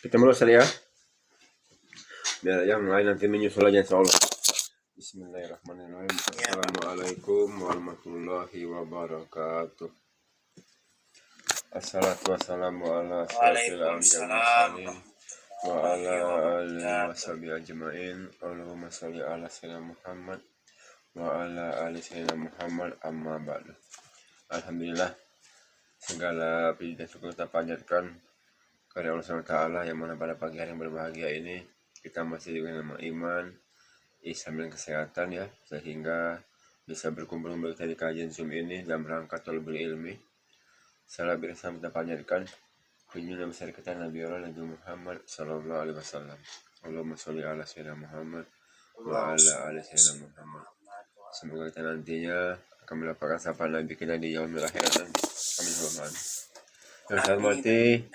Kita mulai ya. Biar yang lain nanti menyusul aja insyaallah. Bismillahirrahmanirrahim. Assalamualaikum warahmatullahi wabarakatuh. Assalatu wassalamu ala asyrafil anbiya'i wal mursalin wa ala alihi washabihi ajmain. Allahumma shalli ala sayyidina Muhammad wa ala ali sayyidina Muhammad, amma ba'du. Alhamdulillah, segala puji dan syukur kita panjatkan kepada Allah SWT, yang mana pada pagi hari yang berbahagia ini kita masih dengan iman, Islam dan kesehatan ya, sehingga bisa berkumpul kembali di kajian Zoom ini dalam rangka thalabul ilmi. Salam bersama kita panjatkan kunjungan besar kita Nabi Allah Nabi Muhammad sallallahu alaihi wasallam. Allahumma sholli ala sayyidina Muhammad wa ala ali sayyidina Muhammad. Semoga kita nantinya akan mendapatkan syafaat Nabi kita di yaumil akhirat. Amin. Yang saya hormati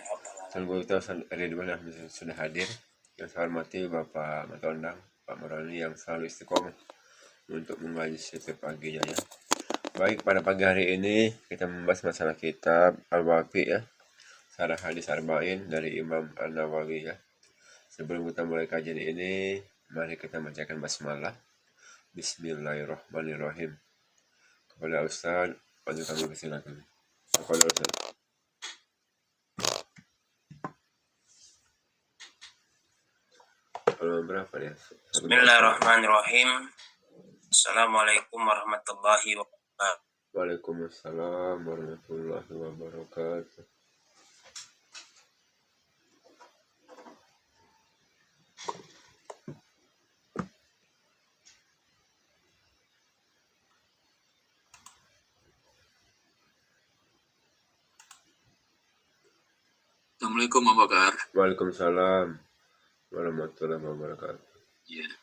Tuan kita Ridwan yang sudah hadir. Yang saya hormati Bapak Matondang, Pak Marani yang selalu istiqomah untuk mengaji setiap paginya ya. Baik, pada pagi hari ini kita membahas masalah kitab Al-Wafi ya, Syarah Hadis Arba'in dari Imam An-Nawawi ya. Sebelum kita mulai kajian ini, mari kita bacakan basmalah. Bismillahirrahmanirrahim. Kepada Ustaz, pada kami persilakan. Kepada Ustaz. Berapa ya? Bismillahirrahmanirrahim. Assalamualaikum warahmatullahi wabarakatuh. Waalaikumsalam warahmatullahi wabarakatuh. Assalamualaikum Abu Bakar. Waalaikumsalam warahmatullahi wabarakatuh.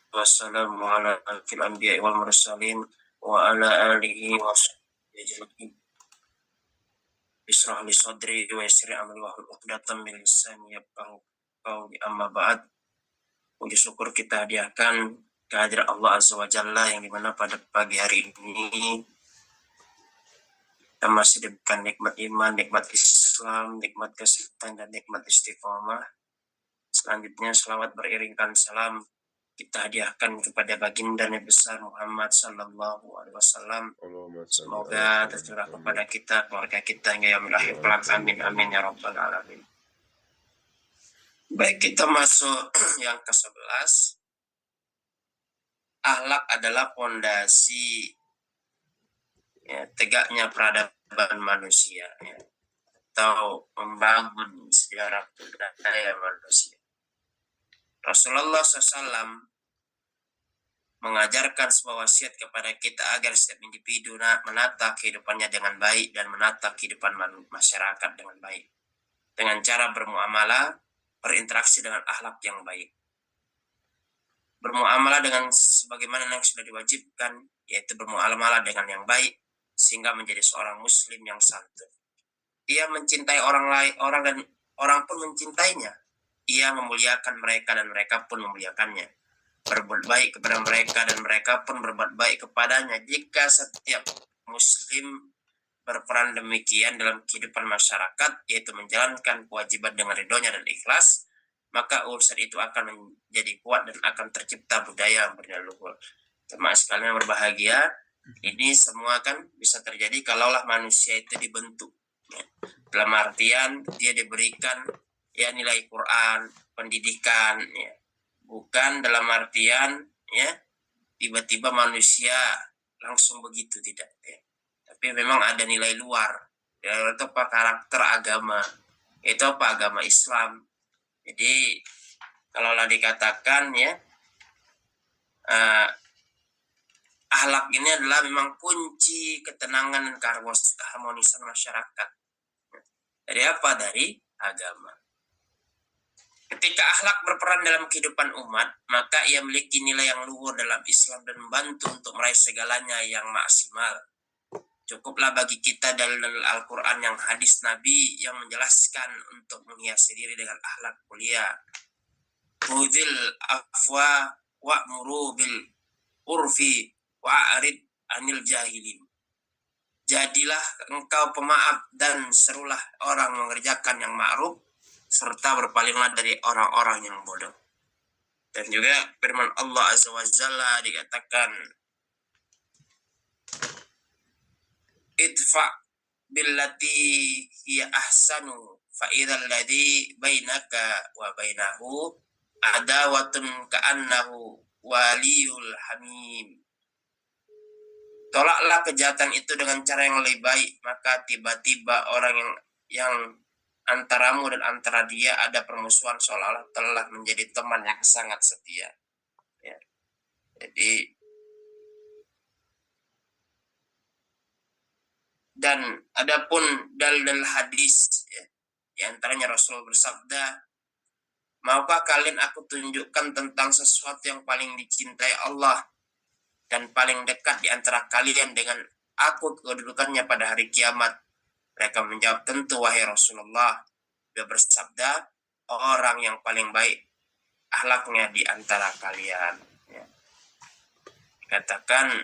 Wassalamu ala asyrafil anbiya'i wal mursalin wa ala alihi wa sahbihi ajma'in. Bismillah li sadri wa yassir amri wa hlul 'uqdatam min lisani yafqahu qawli, amma ba'd. Puji syukur kita hadiahkan kehadiran Allah Azza wa Jalla, yang dimana pada pagi hari ini kita masih diberikan nikmat iman, nikmat Islam, nikmat kesehatan, dan nikmat istiqomah. Selanjutnya selawat beriringkan salam kita hadiahkan kepada baginda Nabi besar Muhammad sallallahu alaihi wasallam. Semoga tercurah kepada kita, keluarga kita hingga yaumil akhir kelak. Amin amin ya rabbal alamin. Baik, kita masuk yang ke-11. Akhlak adalah fondasi ya, tegaknya peradaban manusia ya, atau membangun sejarah budaya manusia. Rasulullah SAW mengajarkan sebuah wasiat kepada kita agar setiap individu menata kehidupannya dengan baik dan menata kehidupan masyarakat dengan baik, dengan cara bermuamalah, berinteraksi dengan akhlak yang baik. Bermuamalah dengan sebagaimana yang sudah diwajibkan, yaitu bermuamalah dengan yang baik, sehingga menjadi seorang muslim yang santun. Ia mencintai orang lain, dan orang pun mencintainya. Ia memuliakan mereka dan mereka pun memuliakannya. Berbuat baik kepada mereka dan mereka pun berbuat baik kepadanya. Jika setiap muslim berperan demikian dalam kehidupan masyarakat, yaitu menjalankan kewajiban dengan ridhonya dan ikhlas, maka urusan itu akan menjadi kuat dan akan tercipta budaya yang bernilai luhur. Jemaah sekalian yang berbahagia, ini semua kan bisa terjadi kalaulah manusia itu dibentuk ya. Dalam artian dia diberikan ya nilai Quran, pendidikan ya. Bukan dalam artian ya tiba-tiba manusia langsung begitu, tidak ya. Tapi memang ada nilai luar. Ya, itu apa karakter agama. Itu apa agama Islam. Jadi kalaulah dikatakan ya akhlak ini adalah memang kunci ketenangan dan keharmonisan masyarakat. Dari apa? Dari agama. Ketika akhlak berperan dalam kehidupan umat, maka ia memiliki nilai yang luhur dalam Islam dan membantu untuk meraih segalanya yang maksimal. Cukuplah bagi kita dalil Al-Quran yang hadis Nabi yang menjelaskan untuk menghiasi diri dengan akhlak mulia. Khudhil afwa wa'muru bil urfi wa'arid anil jahilin. Jadilah engkau pemaaf dan serulah orang mengerjakan yang ma'ruf serta berpalinglah dari orang-orang yang bodoh. Dan juga firman Allah Azza wa Jalla dikatakan, idfa billati hiya ahsanu fa idzal ladzi bainaka wa bainahu adawatun ka'annahu waliyul hamim. Tolaklah kejahatan itu dengan cara yang lebih baik, maka tiba-tiba orang yang antaramu dan antara dia ada permusuhan seolah-olah telah menjadi teman yang sangat setia. Ya. Jadi, dan adapun dalil hadis, ya, di antaranya Rasul bersabda, maukah kalian aku tunjukkan tentang sesuatu yang paling dicintai Allah dan paling dekat di antara kalian dengan aku kedudukannya pada hari kiamat? Mereka menjawab, tentu wahai Rasulullah. Dia bersabda, orang yang paling baik akhlaknya di antara kalian. Ya. Katakan,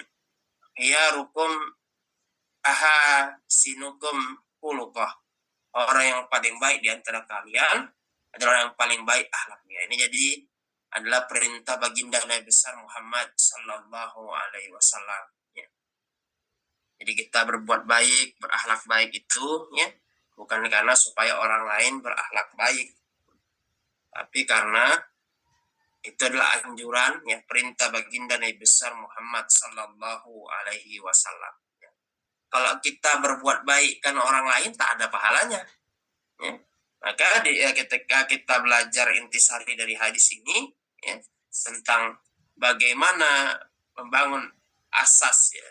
ya rukum aha sinukum hulukoh. Orang yang paling baik di antara kalian adalah yang paling baik akhlaknya. Ini jadi adalah perintah baginda Nabi besar Muhammad Sallallahu Alaihi Wasallam. Ya. Jadi kita berbuat baik, berakhlak baik itu, ya, bukan karena supaya orang lain berakhlak baik, tapi karena itu adalah anjuran, ya, perintah baginda Nabi besar Muhammad Sallallahu Alaihi Wasallam. Ya. Kalau kita berbuat baik karena orang lain, tak ada pahalanya. Ya. Maka ketika kita belajar intisari dari hadis ini, ya, tentang bagaimana membangun asas, ya,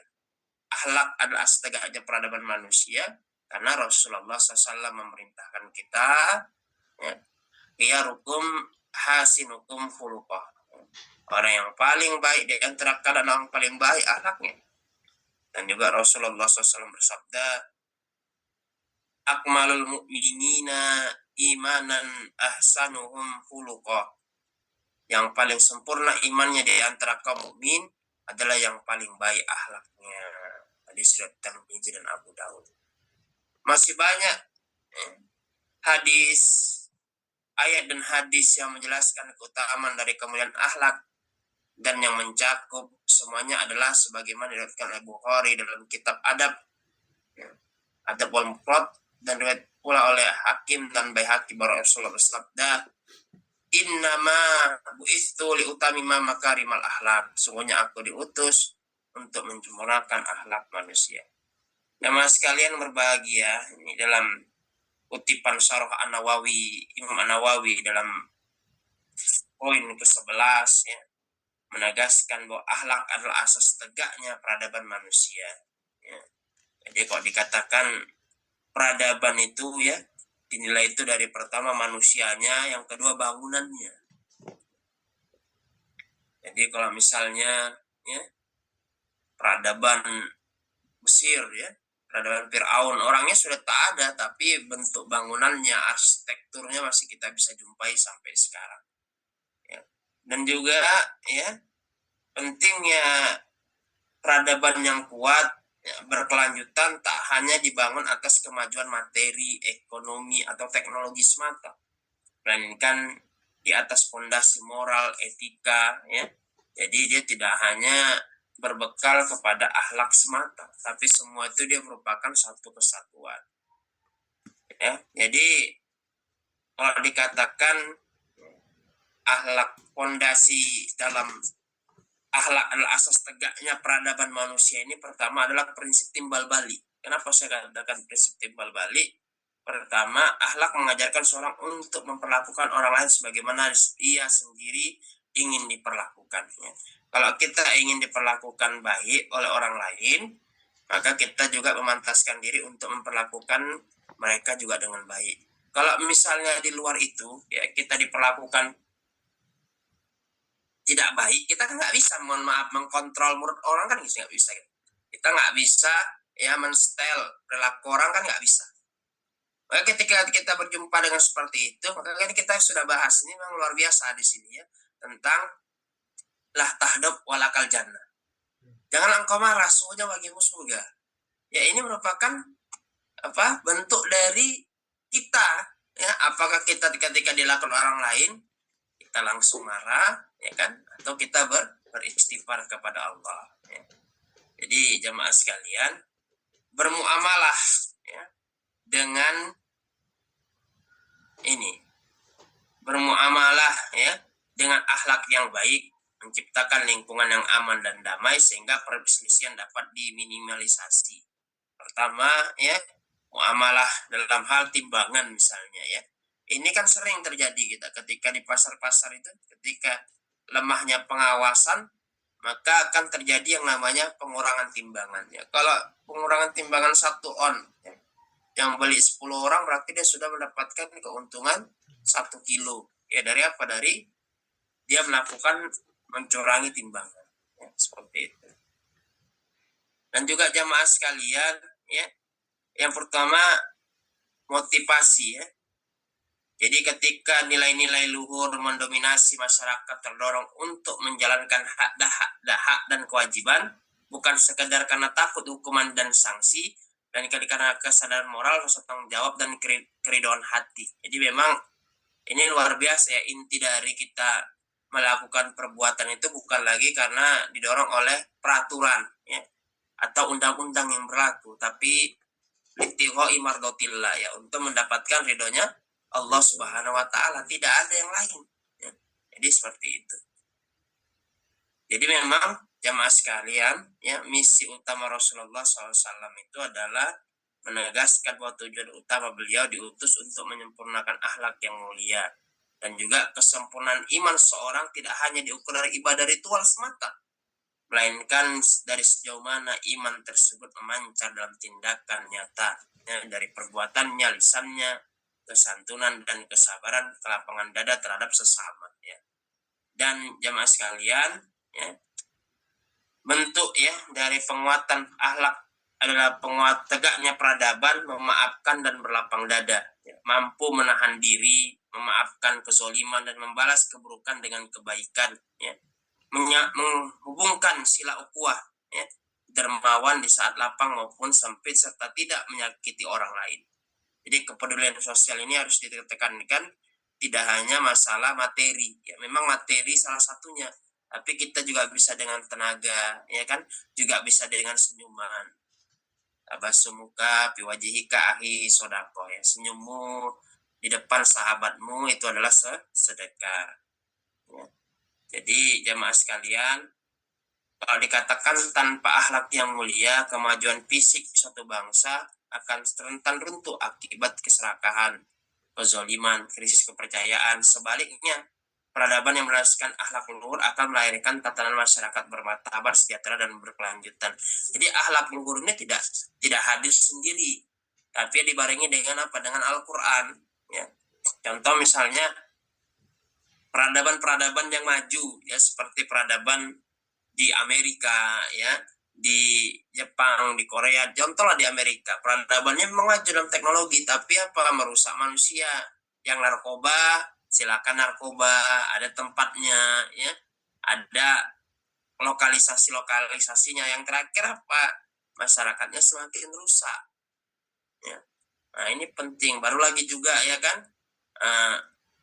akhlak adalah setegaknya peradaban manusia, karena Rasulullah SAW memerintahkan kita, ya, khiyarukum hasinukum khuluqah. Orang yang paling baik di antara kalian yang paling baik akhlaknya. Dan juga Rasulullah SAW bersabda, akmalul mu'minina imanan ahsanuhum khuluqah. Yang paling sempurna imannya di antara kaum mukmin adalah yang paling baik akhlaknya. Hadis riwayat Tirmidzi dan Abu Daud. Masih banyak hadis, ayat dan hadis yang menjelaskan keutamaan dari kemuliaan akhlak, dan yang mencakup semuanya adalah sebagaimana diriwayatkan oleh Bukhari dalam kitab Adab, Adab wal Mufrad, dan riwayat pula oleh Hakim dan Baihaqi bahwa Rasulullah bersabda, innama bu'istu liutamima makarimal akhlak. Sungguhnya aku diutus untuk menyempurnakan akhlak manusia. Nama sekalian berbahagia, ini dalam kutipan Syarah An-Nawawi, Imam An-Nawawi dalam poin ke-11, ya, menegaskan bahwa akhlak adalah asas tegaknya peradaban manusia. Ya. Jadi kalau dikatakan peradaban itu, ya, dinilai itu dari pertama manusianya, yang kedua bangunannya. Jadi kalau misalnya, ya, peradaban Mesir, ya, peradaban Fir'aun, orangnya sudah tak ada, tapi bentuk bangunannya, arsitekturnya masih kita bisa jumpai sampai sekarang. Ya. Dan juga, ya, pentingnya peradaban yang kuat, ya, berkelanjutan, tak hanya dibangun atas kemajuan materi, ekonomi, atau teknologi semata, melainkan di atas fondasi moral, etika, ya. Jadi dia tidak hanya berbekal kepada akhlak semata, tapi semua itu dia merupakan satu kesatuan. Ya, jadi kalau dikatakan akhlak, fondasi dalam akhlak adalah asas tegaknya peradaban manusia, ini pertama adalah prinsip timbal balik. Kenapa saya katakan prinsip timbal balik? Pertama, akhlak mengajarkan seorang untuk memperlakukan orang lain sebagaimana ia sendiri ingin diperlakukannya. Kalau kita ingin diperlakukan baik oleh orang lain, maka kita juga memantaskan diri untuk memperlakukan mereka juga dengan baik. Kalau misalnya di luar itu, ya, kita diperlakukan tidak baik, kita kan nggak bisa, mohon maaf, mengkontrol mulut orang kan nggak bisa. Kita nggak bisa, ya, men-style perilaku orang kan nggak bisa. Maka ketika kita berjumpa dengan seperti itu, maka kita sudah bahas, ini memang luar biasa di sini, ya, tentang lah tahdab walakal jannah. Jangan engkau marah, sungguhnya bagimu surga. Ya, ini merupakan bentuk dari kita Ya, apakah kita ketika dilakukan orang lain kita langsung marah, ya kan? Atau kita beristighfar kepada Allah. Ya. Jadi jamaah sekalian, bermuamalah ya, dengan ini, bermuamalah ya dengan akhlak yang baik, menciptakan lingkungan yang aman dan damai sehingga perselisihan dapat diminimalisasi. Pertama ya, muamalah dalam hal timbangan misalnya ya. Ini kan sering terjadi kita ketika di pasar-pasar itu, ketika lemahnya pengawasan, maka akan terjadi yang namanya pengurangan timbangan ya. Kalau pengurangan timbangan 1 on ya, yang beli 10 orang berarti dia sudah mendapatkan keuntungan 1 kilo. Ya dari apa? Dari dia melakukan mencurangi timbangan. Ya, seperti itu. Dan juga jamaah sekalian, ya, yang pertama motivasi ya. Jadi ketika nilai-nilai luhur mendominasi masyarakat terdorong untuk menjalankan hak dan kewajiban, bukan sekedar karena takut hukuman dan sanksi, dan karena kesadaran moral, rasa tanggung jawab, dan keridhaan hati. Jadi memang ini luar biasa ya, inti dari kita melakukan perbuatan itu bukan lagi karena didorong oleh peraturan ya, atau undang-undang yang berlaku, tapi litigha'i mardotillah ya, untuk mendapatkan ridhonya Allah Subhanahu wa taala, tidak ada yang lain ya. Jadi seperti itu. Jadi memang jamaah sekalian ya, misi utama Rasulullah SAW itu adalah menegaskan bahwa tujuan utama beliau diutus untuk menyempurnakan akhlak yang mulia, dan juga kesempurnaan iman seorang tidak hanya diukur dari ibadah ritual semata, melainkan dari sejauh mana iman tersebut memancar dalam tindakan nyata ya, dari perbuatannya, lisannya, kesantunan dan kesabaran, kelapangan dada terhadap sesama ya. Dan jamaah sekalian ya, bentuk ya dari penguatan akhlak adalah penguat tegaknya peradaban, memaafkan dan berlapang dada ya, mampu menahan diri, memaafkan kezoliman dan membalas keburukan dengan kebaikan ya, menghubungkan sila ukhuwah ya, dermawan di saat lapang maupun sempit, serta tidak menyakiti orang lain. Jadi kepedulian sosial ini harus ditekankan, tidak hanya masalah materi ya, memang materi salah satunya, tapi kita juga bisa dengan tenaga ya kan, juga bisa dengan senyuman. Tabasumuka fi wajhika ahi sodako ya, senyummu di depan sahabatmu itu adalah sedekah ya. Jadi jamaah sekalian, kalau dikatakan tanpa akhlak yang mulia, kemajuan fisik suatu bangsa akan rentan runtuh akibat keserakahan, kezaliman, krisis kepercayaan. Sebaliknya, peradaban yang berasaskan akhlak luhur akan melahirkan tatanan masyarakat bermartabat, sejahtera, dan berkelanjutan. Jadi akhlak luhur ini tidak hadir sendiri, tapi dibarengi dengan apa? Dengan Al-Quran. Ya. Contoh misalnya peradaban-peradaban yang maju ya, seperti peradaban di Amerika ya, di Jepang, di Korea. Contohlah di Amerika, peradabannya memang maju dalam teknologi, tapi apa? Merusak manusia. Yang narkoba, silakan narkoba, ada tempatnya ya, ada lokalisasinya. Yang terakhir apa? Masyarakatnya semakin rusak ya. Nah ini penting. Baru lagi juga ya kan,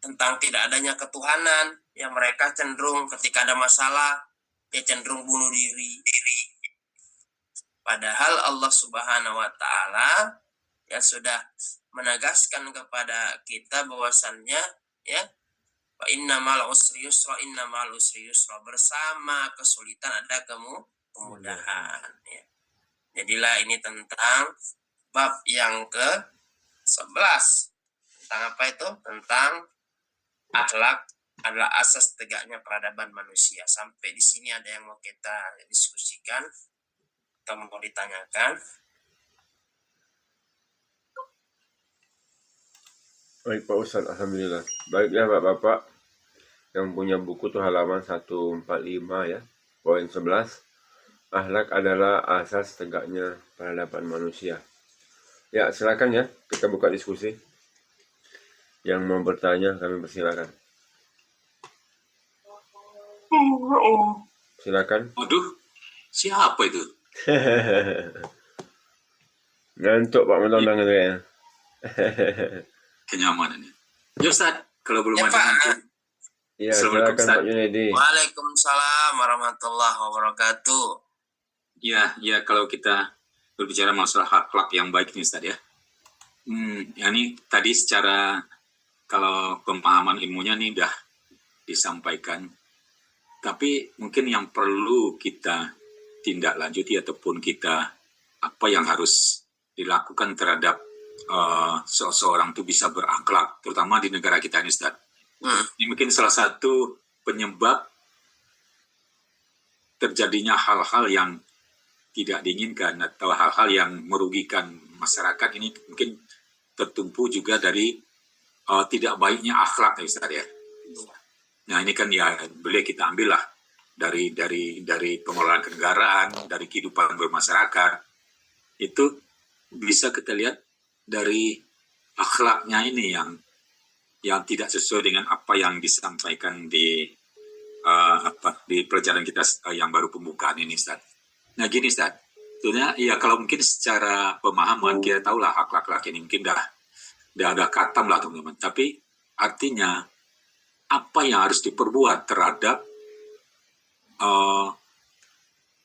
tentang tidak adanya ketuhanan yang mereka cenderung ketika ada masalah ya cenderung bunuh diri. Padahal Allah Subhanahu wa taala ya sudah menegaskan kepada kita bahwasannya ya, wa innamal usri yusra, innamal usri yusra, bersama kesulitan ada kemudahan ya. Jadilah ini tentang bab yang ke-11, tentang apa itu? Tentang akhlak adalah asas tegaknya peradaban manusia. Sampai di sini ada yang mau kita diskusikan atau mau ditanyakan? Baik Pak Ustadz, alhamdulillah. Baik ya Bapak-bapak yang punya buku tuh halaman 145 ya, poin 11. Akhlak adalah asas tegaknya peradaban manusia. Ya, silakan ya, kita buka diskusi. Yang mau bertanya kami persilakan. Silakan. Waduh, siapa itu? Ngantuk Pak Mentondang itu ya. kenyamanannya. Ya Ustaz, kalau belum Ya, ada Pak. mungkin. Ya, Assalamualaikum, silakan Ustaz. Pak Junedi. Waalaikumsalam warahmatullahi wabarakatuh. Ya kalau kita berbicara masalah akhlak yang baik ini Ustaz ya. Ya ini tadi secara kalau pemahaman ilmunya nih udah disampaikan. Tapi mungkin yang perlu kita tindak lanjuti ataupun kita apa yang harus dilakukan terhadap seseorang itu bisa berakhlak, terutama di negara kita ini Ustaz. Ini mungkin salah satu penyebab terjadinya hal-hal yang tidak diinginkan atau hal-hal yang merugikan masyarakat ini mungkin tertumpu juga dari tidak baiknya akhlak ya Ustaz ya. Nah ini kan ya boleh kita ambil lah dari pengelolaan kenegaraan, dari kehidupan bermasyarakat, itu bisa kita lihat dari akhlaknya ini yang tidak sesuai dengan apa yang disampaikan di pelajaran kita yang baru pembukaan ini Ustaz. Nah gini Ustaz, sebenarnya ya kalau mungkin secara pemahaman kita tahulah akhlak ini mungkin dah ada katam lah teman-teman, tapi artinya apa yang harus diperbuat terhadap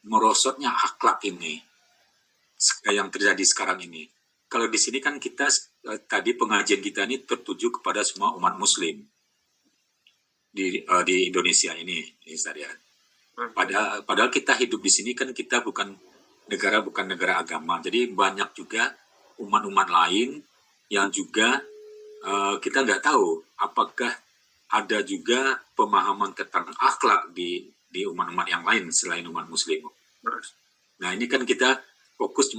merosotnya akhlak ini yang terjadi sekarang ini. Kalau di sini kan kita tadi pengajian kita ini tertuju kepada semua umat muslim di Indonesia ini Ustaz ya. Padahal kita hidup di sini kan kita bukan negara agama. Jadi banyak juga umat-umat lain yang juga kita nggak tahu apakah ada juga pemahaman tentang akhlak di umat-umat yang lain selain umat muslim. Nah ini kan kita fokus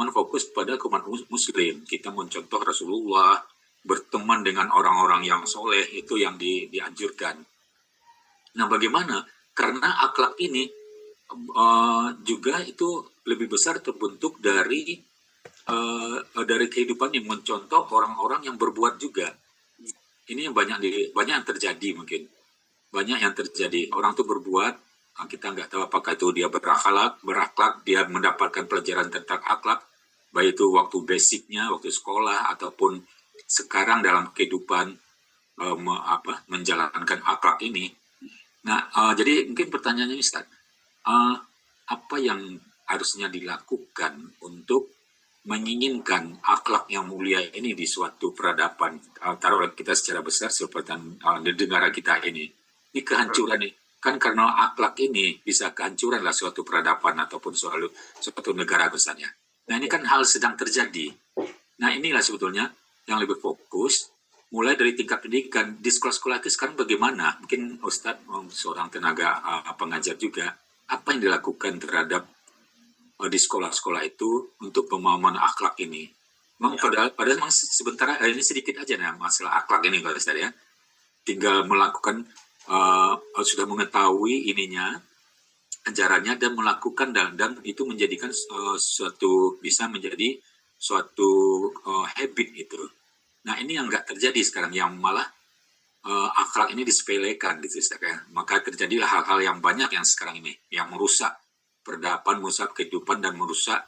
pada umat muslim. Kita mencontoh Rasulullah, berteman dengan orang-orang yang soleh, itu yang dianjurkan. Nah bagaimana? Karena akhlak ini juga itu lebih besar terbentuk dari kehidupan yang mencontoh orang-orang yang berbuat juga. Ini yang banyak yang terjadi mungkin. Banyak yang terjadi. Orang tuh berbuat, kita nggak tahu apakah itu dia berakhlak, dia mendapatkan pelajaran tentang akhlak, baik itu waktu basicnya, waktu sekolah, ataupun sekarang dalam kehidupan menjalankan akhlak ini. Nah, jadi mungkin pertanyaannya Ustaz, apa yang harusnya dilakukan untuk menginginkan akhlak yang mulia ini di suatu peradaban, taruhlah kita secara besar seperti di negara kita ini kehancuran ini kan karena akhlak ini bisa kehancuran lah suatu peradaban ataupun suatu negara besarnya. Nah ini kan hal sedang terjadi. Nah inilah sebetulnya yang lebih fokus mulai dari tingkat pendidikan di sekolah-sekolah itu sekarang bagaimana? Mungkin Ustadz seorang tenaga pengajar juga, apa yang dilakukan terhadap di sekolah-sekolah itu untuk pemahaman akhlak ini? Memang padahal memang sebentar ini sedikit aja nah masalah akhlak ini kalau Ustadz ya. Tinggal melakukan sudah mengetahui ininya ajarannya dan melakukan dan itu menjadikan bisa menjadi suatu habit itu. Nah ini yang nggak terjadi sekarang, yang malah akhlak ini disepelekan gitu ya. Maka terjadilah hal-hal yang banyak yang sekarang ini yang merusak peradaban, merusak kehidupan dan merusak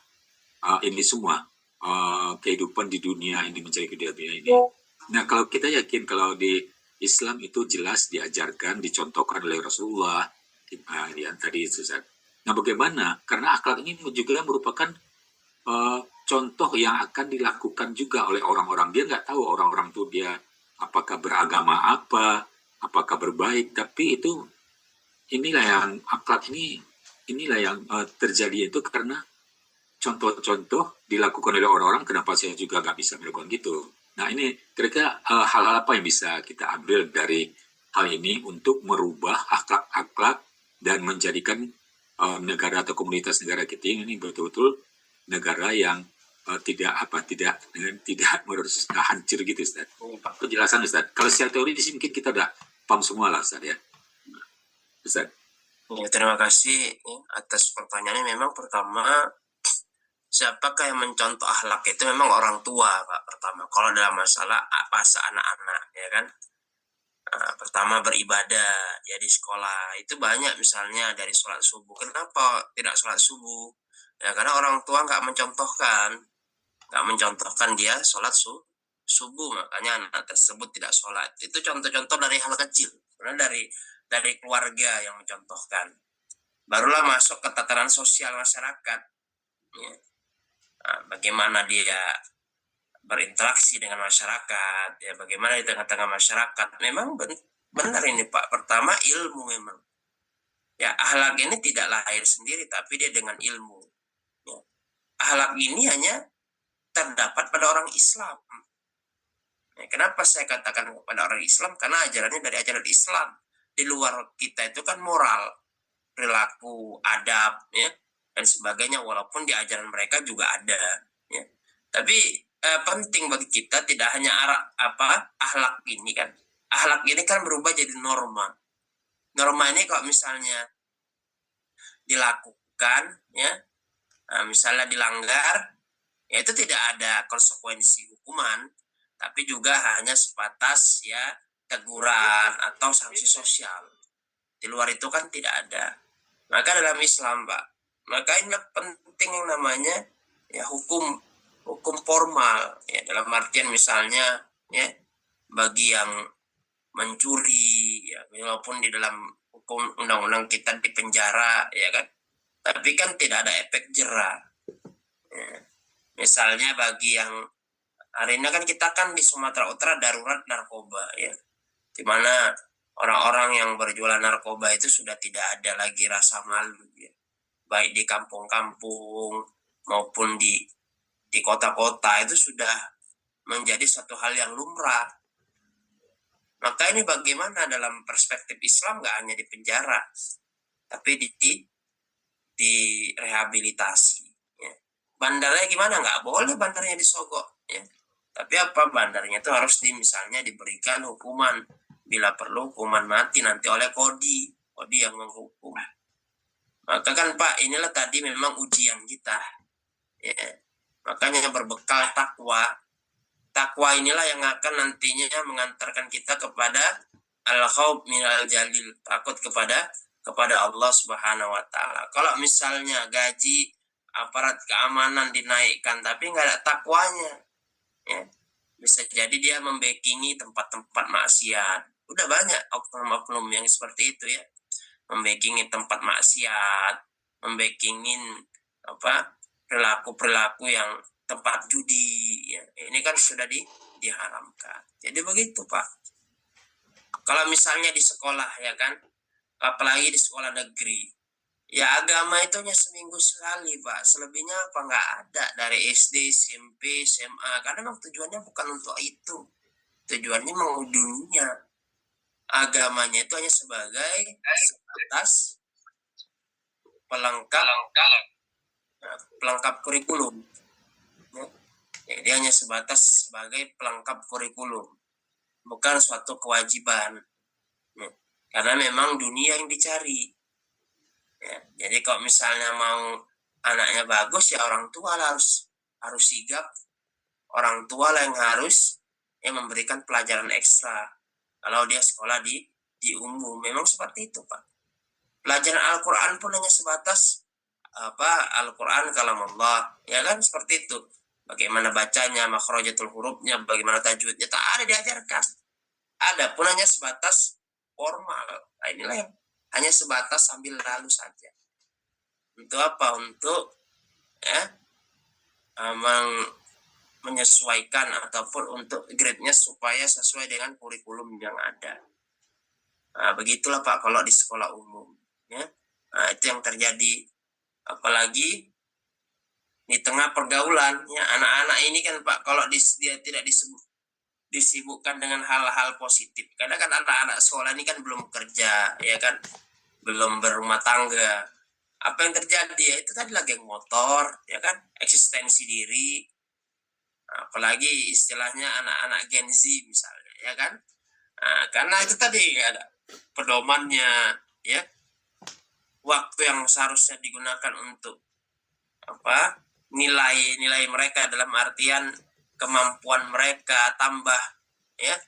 ini semua kehidupan di dunia ini menjadi kehidupan ini. Nah kalau kita yakin kalau di Islam itu jelas diajarkan, dicontohkan oleh Rasulullah yang tadi itu. Nah bagaimana? Karena akhlak ini juga merupakan contoh yang akan dilakukan juga oleh orang-orang. Dia nggak tahu orang-orang itu dia apakah beragama apa, apakah berbaik, tapi itu inilah yang akhlak inilah yang terjadi itu karena contoh-contoh dilakukan oleh orang-orang. Kenapa saya juga nggak bisa melakukan gitu? Nah ini kira-kira hal-hal apa yang bisa kita ambil dari hal ini untuk merubah akhlak-akhlak dan menjadikan negara atau komunitas negara kita ini betul-betul negara yang tidak harus hancur gitu Ustaz. Penjelasan Ustaz. Kalau secara teori di sini mungkin kita udah paham semua lah Ustaz ya. Ustaz. Ya, terima kasih atas pertanyaannya. Memang pertama, siapakah yang mencontoh akhlak itu memang orang tua Pak pertama. Kalau dalam masalah fase anak-anak ya kan. Pertama beribadah ya di sekolah itu banyak misalnya dari sholat subuh. Kenapa tidak sholat subuh? Ya karena orang tua nggak mencontohkan dia sholat subuh, makanya anak tersebut tidak sholat. Itu contoh-contoh dari hal kecil, dari keluarga yang mencontohkan. Barulah masuk ke tataran sosial masyarakat, ya. Nah, bagaimana dia berinteraksi dengan masyarakat, ya, bagaimana di tengah-tengah masyarakat. Memang benar ini Pak, pertama ilmu memang. Ya, akhlak ini tidak lahir sendiri, tapi dia dengan ilmu. Ya. Akhlak ini hanya terdapat pada orang Islam. Ya, kenapa saya katakan pada orang Islam? Karena ajarannya dari ajaran Islam. Di luar kita itu kan moral, perilaku, adab, ya, dan sebagainya. Walaupun di ajaran mereka juga ada. Ya. Tapi penting bagi kita tidak hanya akhlak ini kan. Akhlak ini kan berubah jadi norma. Norma ini kalau misalnya dilakukan, ya, misalnya dilanggar, ya itu tidak ada konsekuensi hukuman, tapi juga hanya sebatas ya teguran atau sanksi sosial. Di luar itu kan tidak ada. Maka dalam Islam, Pak, maka ini penting yang namanya ya hukum formal, ya, dalam artian misalnya ya bagi yang mencuri, ya, walaupun di dalam hukum undang-undang kita di penjara, ya kan, tapi kan tidak ada efek jera. Ya. Misalnya bagi yang hari ini kan kita kan di Sumatera Utara darurat narkoba, ya, di mana orang-orang yang berjualan narkoba itu sudah tidak ada lagi rasa malu, ya, baik di kampung-kampung maupun di kota-kota itu sudah menjadi satu hal yang lumrah. Maka ini bagaimana dalam perspektif Islam nggak hanya di penjara, tapi di rehabilitasi. Ya. Bandarnya gimana? Nggak boleh bandarnya disogok. Ya. Tapi bandarnya itu harus misalnya diberikan hukuman, bila perlu hukuman mati nanti oleh kodi yang menghukum. Maka kan Pak, inilah tadi memang ujian kita. Ya. Makanya berbekal takwa inilah yang akan nantinya mengantarkan kita kepada al-khauf minal jalil, takut kepada Allah Subhanahu wa taala. Kalau misalnya gaji aparat keamanan dinaikkan tapi nggak ada takwanya, ya, bisa jadi dia membackingi tempat-tempat maksiat. Udah banyak oknum-oknum yang seperti itu, ya, membackingi tempat maksiat, membackingin perilaku yang tempat judi, ya. Ini kan sudah diharamkan. Jadi begitu Pak. Kalau misalnya di sekolah, ya kan, apalagi di sekolah negeri, ya agama itu hanya seminggu sekali Pak. Selebihnya nggak ada, dari SD, SMP, SMA. Karena memang tujuannya bukan untuk itu. Tujuannya mau dunia. Agamanya itu hanya sebatas pelengkap kurikulum. Jadi hanya sebatas sebagai pelengkap kurikulum, bukan suatu kewajiban. Karena memang dunia yang dicari. Ya, jadi kalau misalnya mau anaknya bagus, ya orang tua harus sigap. Orang tua lah yang harus memberikan pelajaran ekstra. Kalau dia sekolah di umum, memang seperti itu Pak. Pelajaran Al-Quran pun hanya sebatas Al-Quran kalamullah, ya kan, seperti itu. Bagaimana bacanya, makhrajatul hurufnya, bagaimana tajwidnya, tak ada diajarkan. Ada pun hanya sebatas formal. Nah, inilah yang hanya sebatas sambil lalu saja. Untuk apa? Untuk menyesuaikan ataupun untuk grade-nya supaya sesuai dengan kurikulum yang ada. Nah, begitulah Pak kalau di sekolah umum, ya. Nah, itu yang terjadi. Apalagi di tengah pergaulan, ya, anak-anak ini kan Pak, kalau dia tidak disibukkan dengan hal-hal positif. Karena kan anak-anak sekolah ini kan belum kerja, ya kan, belum berumah tangga. Apa yang terjadi? Ya itu tadi lagi motor, ya kan, eksistensi diri. Apalagi istilahnya anak-anak Gen Z misalnya, ya kan. Nah, karena itu tadi ada pedomannya, ya, waktu yang seharusnya digunakan untuk nilai mereka dalam artian kemampuan mereka tambah, ya,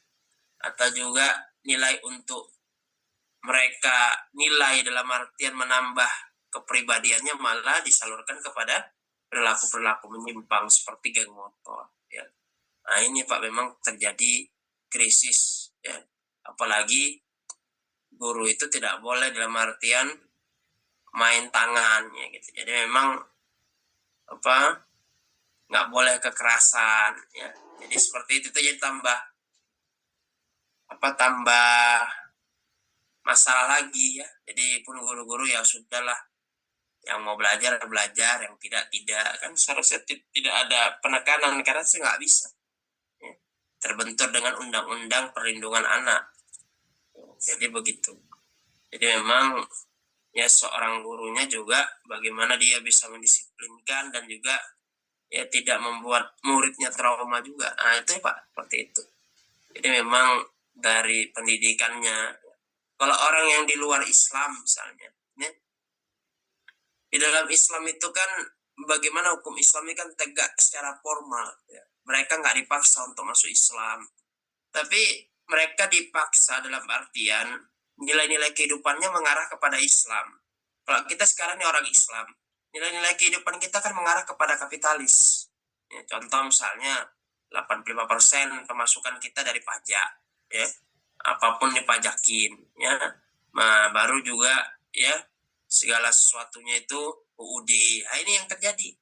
atau juga nilai untuk mereka, nilai dalam artian menambah kepribadiannya malah disalurkan kepada perilaku menyimpang seperti geng motor, ya. Nah ini Pak memang terjadi krisis ya. Apalagi guru itu tidak boleh dalam artian main tangan ya gitu. Jadi memang apa nggak boleh kekerasan ya. Jadi seperti itu tuh jadi tambah masalah lagi ya. Jadi pun guru-guru ya sudahlah, yang mau belajar belajar, yang tidak kan seharusnya tidak ada penekanan karena sih nggak bisa ya. Terbentur dengan undang-undang perlindungan anak. Jadi begitu. Jadi memang ya seorang gurunya juga bagaimana dia bisa mendisiplinkan dan juga ya tidak membuat muridnya trauma juga. Nah itu ya Pak, seperti itu. Jadi memang dari pendidikannya, kalau orang yang di luar Islam misalnya, ya, di dalam Islam itu kan bagaimana hukum Islam ini kan tegak secara formal. Ya. Mereka nggak dipaksa untuk masuk Islam, tapi mereka dipaksa dalam artian nilai-nilai kehidupannya mengarah kepada Islam. Kalau kita sekarang ini orang Islam, nilai-nilai kehidupan kita kan mengarah kepada kapitalis. Ya, contoh misalnya 85% pemasukan kita dari pajak, ya apapun dipajakin, ya. Nah, baru juga ya segala sesuatunya itu UUD. Nah, ini yang terjadi.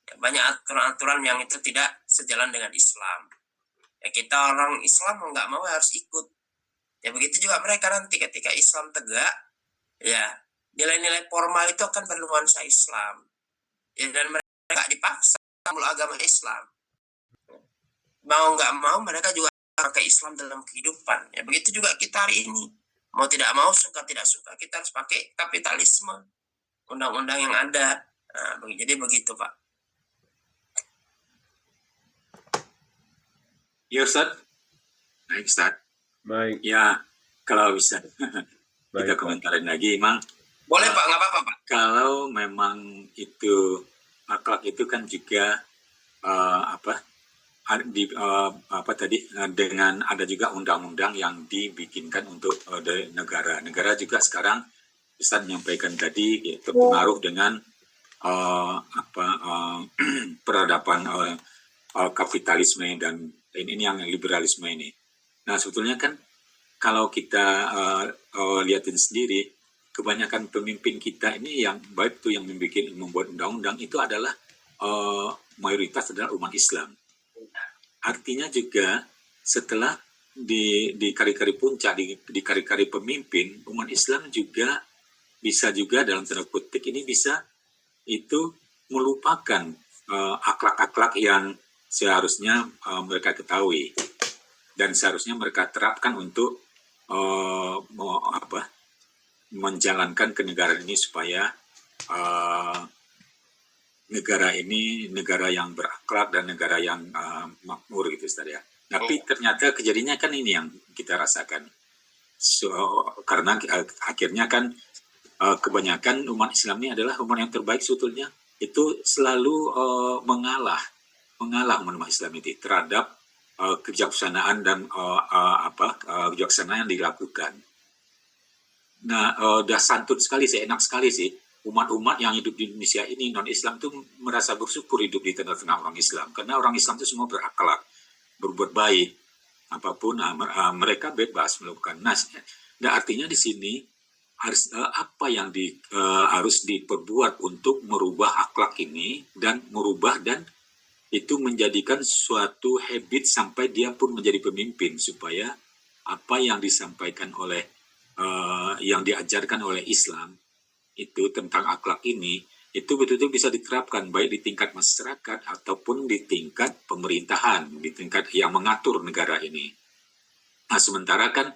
Ya, banyak aturan-aturan yang itu tidak sejalan dengan Islam. Ya kita orang Islam mau nggak mau harus ikut. Ya begitu juga mereka nanti ketika Islam tegak, ya nilai-nilai formal itu akan bernuansa Islam. Ya, dan mereka nggak dipaksa memeluk agama Islam. Mau nggak mau mereka juga pakai Islam dalam kehidupan. Ya begitu juga kita hari ini. Mau tidak mau, suka tidak suka, kita harus pakai kapitalisme. Undang-undang yang ada. Nah, jadi begitu Pak. Ya Ustaz. Baik Ustaz. Baik. Ya kalau bisa kita Baik, komentarin lagi, Mang. Boleh Pak, nggak apa-apa Pak. Kalau memang itu akhlak itu kan juga dengan ada juga undang-undang yang dibikinkan untuk dari negara. Negara juga sekarang Ustaz menyampaikan tadi ya, terpengaruh dengan peradaban kapitalisme dan ini yang liberalisme ini. Nah sebetulnya kan kalau kita lihatin sendiri, kebanyakan pemimpin kita ini yang baik itu yang membuat undang-undang itu adalah mayoritas adalah umat Islam. Artinya juga setelah di kari-kari puncak, di kari-kari pemimpin, umat Islam juga bisa juga dalam tanda kutip ini bisa itu melupakan akhlak-akhlak yang seharusnya mereka ketahui dan seharusnya mereka terapkan untuk menjalankan kenegaraan ini supaya negara ini negara yang berakhlak dan negara yang makmur gitu Ustaz ya. Tapi ternyata kejadiannya kan ini yang kita rasakan. Karena akhirnya kan kebanyakan umat Islam ini adalah umat yang terbaik sebetulnya. Itu selalu mengalah umat Islam itu terhadap kejaksanaan dan kejaksanaan yang dilakukan. Nah, udah santun sekali sih, enak sekali sih. Umat-umat yang hidup di Indonesia ini non-Islam tuh merasa bersyukur hidup di tengah-tengah orang Islam. Karena orang Islam itu semua berakhlak, berbuat baik, apapun mereka bebas melakukan. Nah, artinya di sini harus apa yang harus diperbuat untuk merubah akhlak ini dan merubah dan itu menjadikan suatu habit sampai dia pun menjadi pemimpin supaya apa yang disampaikan oleh yang diajarkan oleh Islam itu tentang akhlak ini itu betul-betul bisa diterapkan baik di tingkat masyarakat ataupun di tingkat pemerintahan, di tingkat yang mengatur negara ini. Nah, sementara kan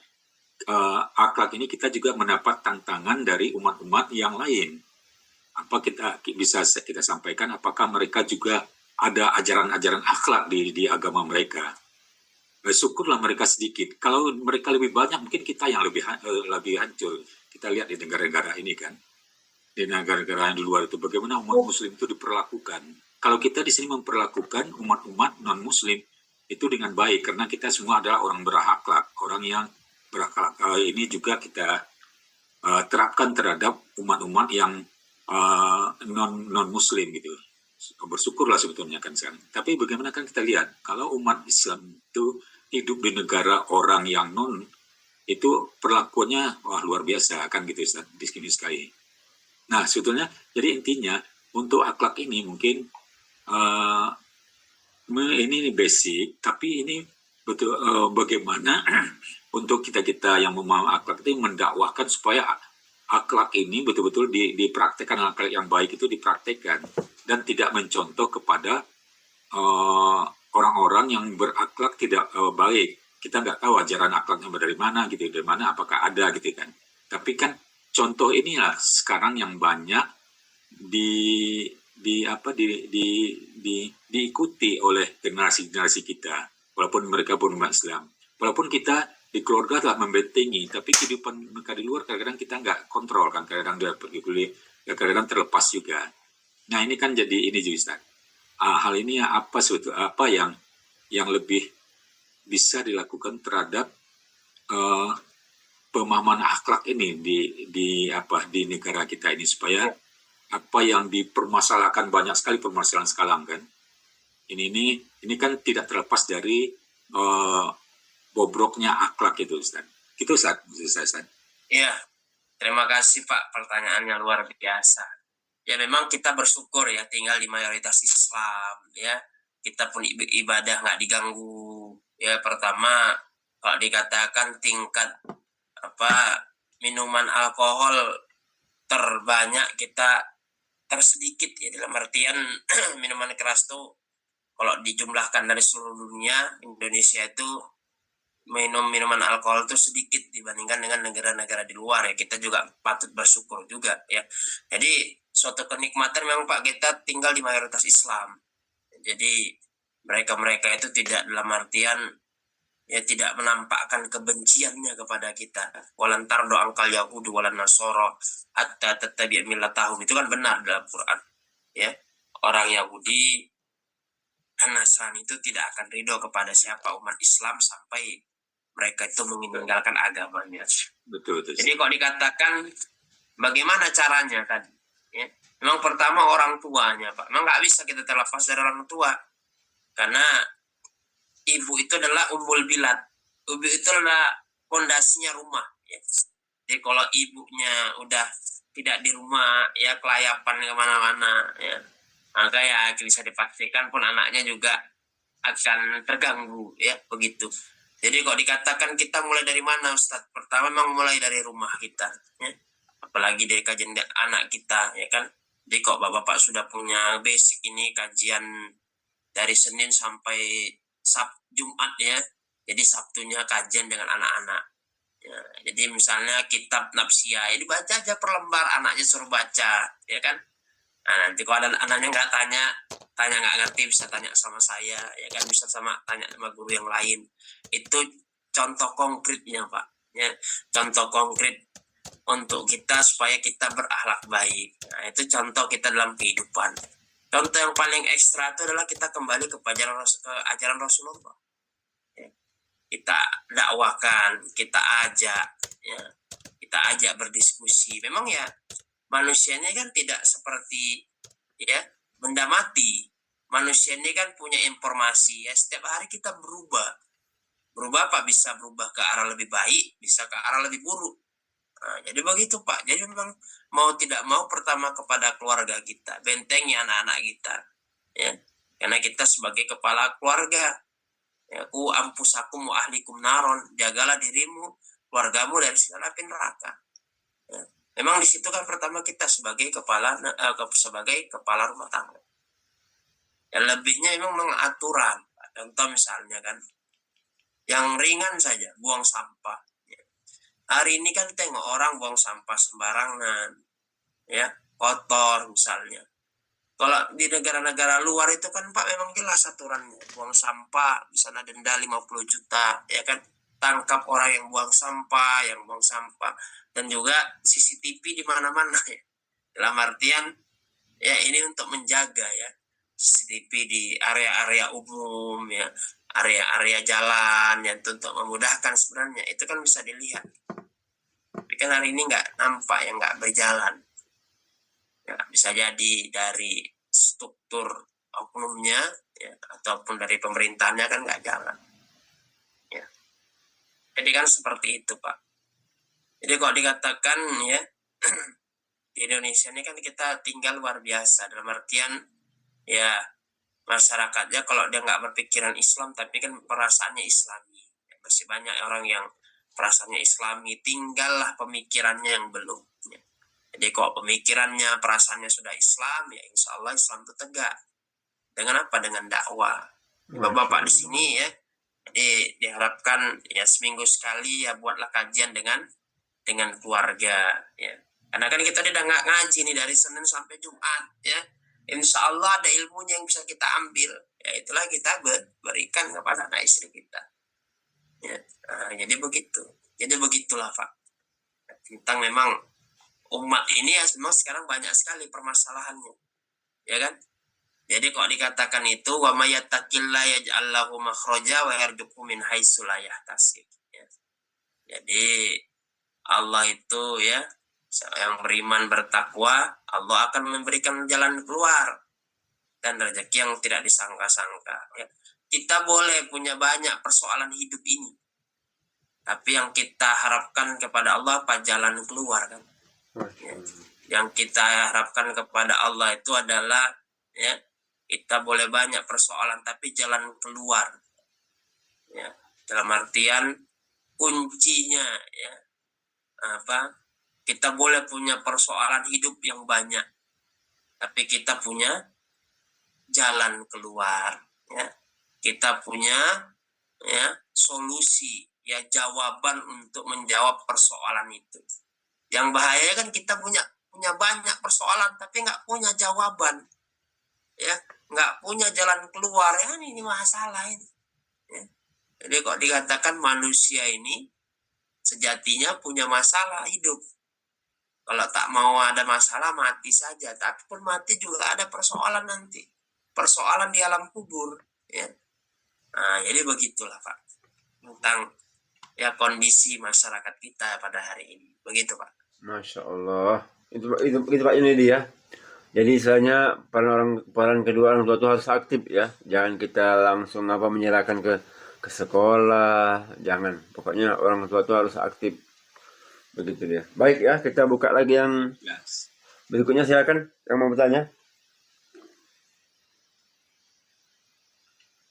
akhlak ini kita juga mendapat tantangan dari umat-umat yang lain. Apa bisa kita sampaikan? Apakah mereka juga ada ajaran-ajaran akhlak di agama mereka? Syukurlah mereka sedikit. Kalau mereka lebih banyak, mungkin kita yang lebih hancur. Kita lihat di negara-negara ini kan, di negara-negara yang di luar itu bagaimana umat Muslim itu diperlakukan. Kalau kita di sini memperlakukan umat-umat non Muslim itu dengan baik, karena kita semua adalah orang berakhlak, orang yang berakhlak. Ini juga kita terapkan terhadap umat-umat yang non Muslim gitu. bersyukurlah sebetulnya kan sekarang. Tapi bagaimana kan kita lihat kalau umat Islam itu hidup di negara orang yang non itu perlakuannya wah luar biasa kan gitu Ustaz, di sini sekali. Nah sebetulnya jadi intinya untuk akhlak ini mungkin uh, ini basic, tapi ini betul bagaimana untuk kita yang memahami akhlak itu mendakwahkan supaya akhlak ini betul-betul dipraktekkan, akhlak yang baik itu dipraktekkan dan tidak mencontoh kepada orang-orang yang berakhlak tidak baik. Kita nggak tahu ajaran akhlaknya dari mana gitu, dari mana apakah ada gitu kan. Tapi kan contoh inilah sekarang yang banyak diikuti oleh generasi-generasi kita, walaupun mereka pun umat Islam. Walaupun kita di keluarga telah membentengi, tapi kehidupan mereka di luar kadang-kadang kita nggak kontrol kan, kadang-kadang dia pergi kuliah, kadang-kadang terlepas juga. Nah ini kan jadi ini juga Ustaz. Hal ini apa sebetulnya apa yang lebih bisa dilakukan terhadap pemahaman akhlak ini di negara kita ini supaya apa yang dipermasalahkan banyak sekali permasalahan sekarang kan ini kan tidak terlepas dari bobroknya akhlak itu Ustaz. Gitu Ustaz. Iya, terima kasih Pak, pertanyaannya luar biasa. Ya memang kita bersyukur ya tinggal di mayoritas Islam ya, kita pun ibadah nggak diganggu ya. Pertama kalau dikatakan tingkat minuman alkohol terbanyak kita tersedikit ya, dalam artian minuman keras tuh kalau dijumlahkan dari seluruh dunia, Indonesia itu minum minuman alkohol itu sedikit dibandingkan dengan negara-negara di luar ya. Kita juga patut bersyukur juga ya. Jadi suatu kenikmatan memang Pak, kita tinggal di mayoritas Islam. Jadi mereka-mereka itu tidak dalam artian ya tidak menampakkan kebenciannya kepada kita. Walan tardo angkal Yahudi walan Nasoro hatta tattabi' millatahum, itu kan benar dalam Quran ya. Orang Yahudi dan Nasrani itu tidak akan ridho kepada siapa umat Islam sampai mereka itu meninggalkan agamanya. Betul. Jadi kalau dikatakan bagaimana caranya tadi ya, memang pertama orang tuanya Pak. Memang nggak bisa kita terlepas dari orang tua, karena ibu itu adalah ummul bilad. Ibu itu adalah pondasinya rumah ya. Jadi kalau ibunya udah tidak di rumah ya, kelayapan kemana-mana ya, maka ya bisa dipastikan pun anaknya juga akan terganggu ya, begitu. Jadi kalau dikatakan kita mulai dari mana Ustadz? Pertama memang mulai dari rumah kita ya. Apalagi dari kajian anak kita ya kan. Jadi kok bapak-bapak sudah punya basic ini kajian dari Senin sampai Jumat ya. Jadi Sabtunya kajian dengan anak-anak ya. Jadi misalnya kitab Nafsiyah ya dibaca aja per lembar, anaknya suruh baca ya kan. Nah, nanti kalau ada anaknya nggak tanya nggak ngerti bisa tanya sama saya ya kan, bisa tanya sama guru yang lain. Itu contoh konkretnya Pak ya, contoh konkret untuk kita supaya kita berakhlak baik. Nah itu contoh kita dalam kehidupan. Contoh yang paling ekstra itu adalah kita kembali ke ajaran Rasulullah ya. Kita dakwakan, kita ajak ya, kita ajak berdiskusi. Memang ya manusianya kan tidak seperti ya benda mati. Manusia ini kan punya informasi ya, setiap hari kita berubah Pak, bisa berubah ke arah lebih baik, bisa ke arah lebih buruk. Nah, jadi begitu Pak. Jadi memang mau tidak mau pertama kepada keluarga kita, bentengi anak-anak kita ya, karena kita sebagai kepala keluarga ya, ku ampusakum wa ahlikum naron, jagalah dirimu, keluargamu dari segala api neraka ya. Memang di situ kan pertama kita sebagai kepala rumah tangga. Yang lebihnya memang mengaturan. Contoh misalnya kan, yang ringan saja, buang sampah. Hari ini kan tengok orang buang sampah sembarangan, ya, kotor misalnya. Kalau di negara-negara luar itu kan Pak memang jelas aturannya, buang sampah, misalnya denda 50 juta, ya kan, tangkap orang yang buang sampah, dan juga CCTV di mana-mana ya. Dalam artian ya ini untuk menjaga ya, CCTV di area-area umum ya, area-area jalan yang untuk memudahkan sebenarnya itu kan bisa dilihat. Tapi kan hari ini nggak nampak ya, nggak berjalan ya, bisa jadi dari struktur oknumnya ya, ataupun dari pemerintahnya kan nggak jalan ya. Jadi kan seperti itu Pak. Jadi kalau dikatakan ya di Indonesia ini kan kita tinggal luar biasa, dalam artian ya masyarakatnya kalau dia nggak berpikiran Islam tapi kan perasaannya Islami ya, masih banyak orang yang perasaannya Islami, tinggallah pemikirannya yang belum ya. Jadi kalau pemikirannya perasaannya sudah Islam ya insya Allah Islam itu tegak. Dengan apa? Dengan dakwah. Bapak-bapak di sini ya, jadi diharapkan ya seminggu sekali ya buatlah kajian dengan keluarga ya. Karena kan kita udah nggak ngaji nih dari Senin sampai Jumat ya. Insya Allah ada ilmunya yang bisa kita ambil. Ya itulah kita berikan kepada anak istri kita. Ya, jadi begitu. Jadi begitulah Pak. Tentang memang umat ini ya memang sekarang banyak sekali permasalahannya. Ya kan? Jadi kalau dikatakan itu wa may yattaqillaha yaj'al lahu makhraja wa yarzuqhu min haitsu la yahtasib. Ya. Jadi Allah itu ya yang beriman bertakwa, Allah akan memberikan jalan keluar dan rezeki yang tidak disangka-sangka. Ya. Kita boleh punya banyak persoalan hidup ini, tapi yang kita harapkan kepada Allah apa? Jalan keluar kan. Ya. Yang kita harapkan kepada Allah itu adalah ya kita boleh banyak persoalan tapi jalan keluar. Ya. Dalam artian kuncinya ya apa? Kita boleh punya persoalan hidup yang banyak, tapi kita punya jalan keluar. Ya. Kita punya ya solusi, ya jawaban untuk menjawab persoalan itu. Yang bahaya kan kita punya banyak persoalan, tapi nggak punya jawaban, ya nggak punya jalan keluar. Ya ini masalah ini. Ya. Jadi kok dikatakan manusia ini sejatinya punya masalah hidup. Kalau tak mau ada masalah mati saja, tapi pun mati juga ada persoalan nanti, persoalan di alam kubur. Ya. Nah, jadi begitulah Pak tentang ya kondisi masyarakat kita pada hari ini. Begitu Pak. Masya Allah. Itu Pak ini dia. Jadi istilahnya peran kedua orang tua itu harus aktif ya. Jangan kita langsung menyerahkan ke sekolah. Jangan. Pokoknya orang tua itu harus aktif. Begitu dia. Baik ya, kita buka lagi yang berikutnya, silakan yang mau bertanya.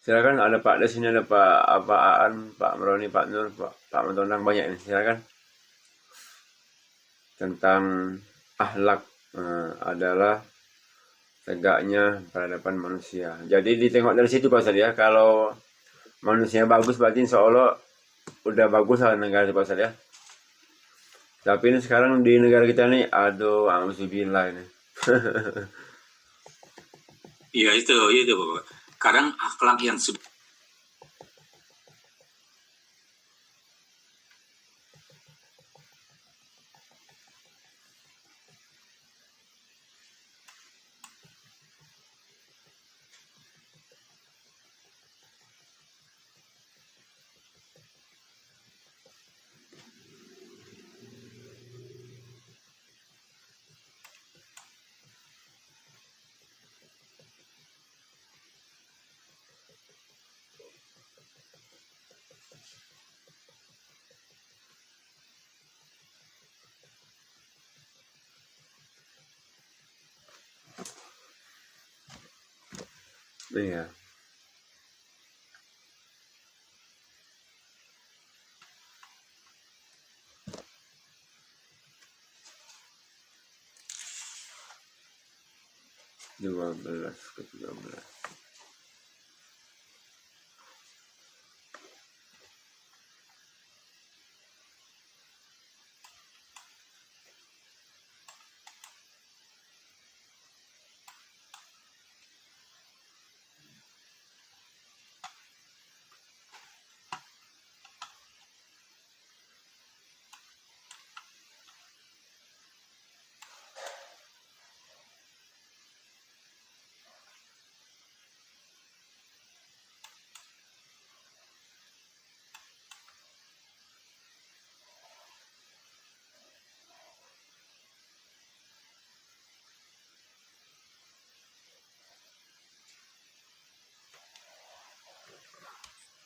Silakan, ada Pak di sini, ada Pak Aan, Pak Meroni, Pak Nur, Pak Mentondang, banyak ini. Silakan. Tentang akhlak adalah tegaknya peradaban manusia. Jadi ditengok dari situ Pak Ustadz ya. Kalau manusia bagus berarti insya Allah udah bagus lah negara itu Pak Ustadz ya. Tapi ini sekarang di negara kita nih, aduh, alhamdulillah ini. Iya itu Bapak. Kadang akhlak yang Iya. Dua belas ke 13.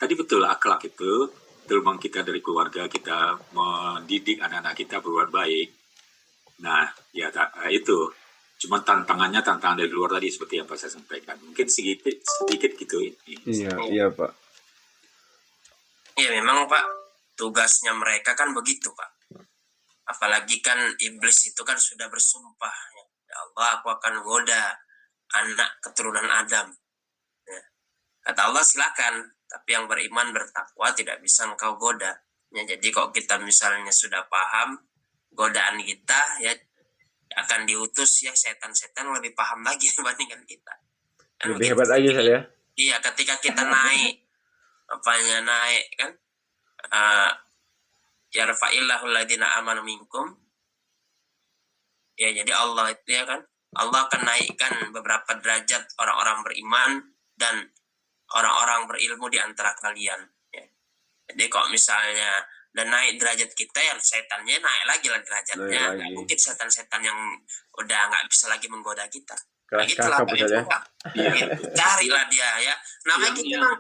tadi betul akhlak itu terbang kita dari keluarga, kita mendidik anak-anak kita berbuat baik. Nah, ya itu. Cuma tantangan dari luar tadi seperti yang Pak saya sampaikan. Mungkin sedikit gitu. Iya Pak. Ya memang Pak, tugasnya mereka kan begitu Pak. Apalagi kan iblis itu kan sudah bersumpah, ya Allah, aku akan goda anak keturunan Adam. Ya. Kata Allah, silakan, tapi yang beriman bertakwa tidak bisa engkau goda. Ya, jadi kalau kita misalnya sudah paham godaan kita, ya akan diutus ya setan-setan lebih paham lagi dibandingkan kita. Kan Lebih hebat lagi saya. Iya, ketika kita naik kan, yarfa'illahu alladhina amanu minkum. Ya, jadi Allah itu ya kan, Allah akan naikkan beberapa derajat orang-orang beriman dan orang-orang berilmu di antara kalian. Ya. Jadi kalau misalnya dan naik derajat kita, ya setannya naik lagi lah derajatnya. Nggak mungkin setan-setan yang udah nggak bisa lagi menggoda kita. Nah, gitulah Pak. Carilah dia ya. Namanya kita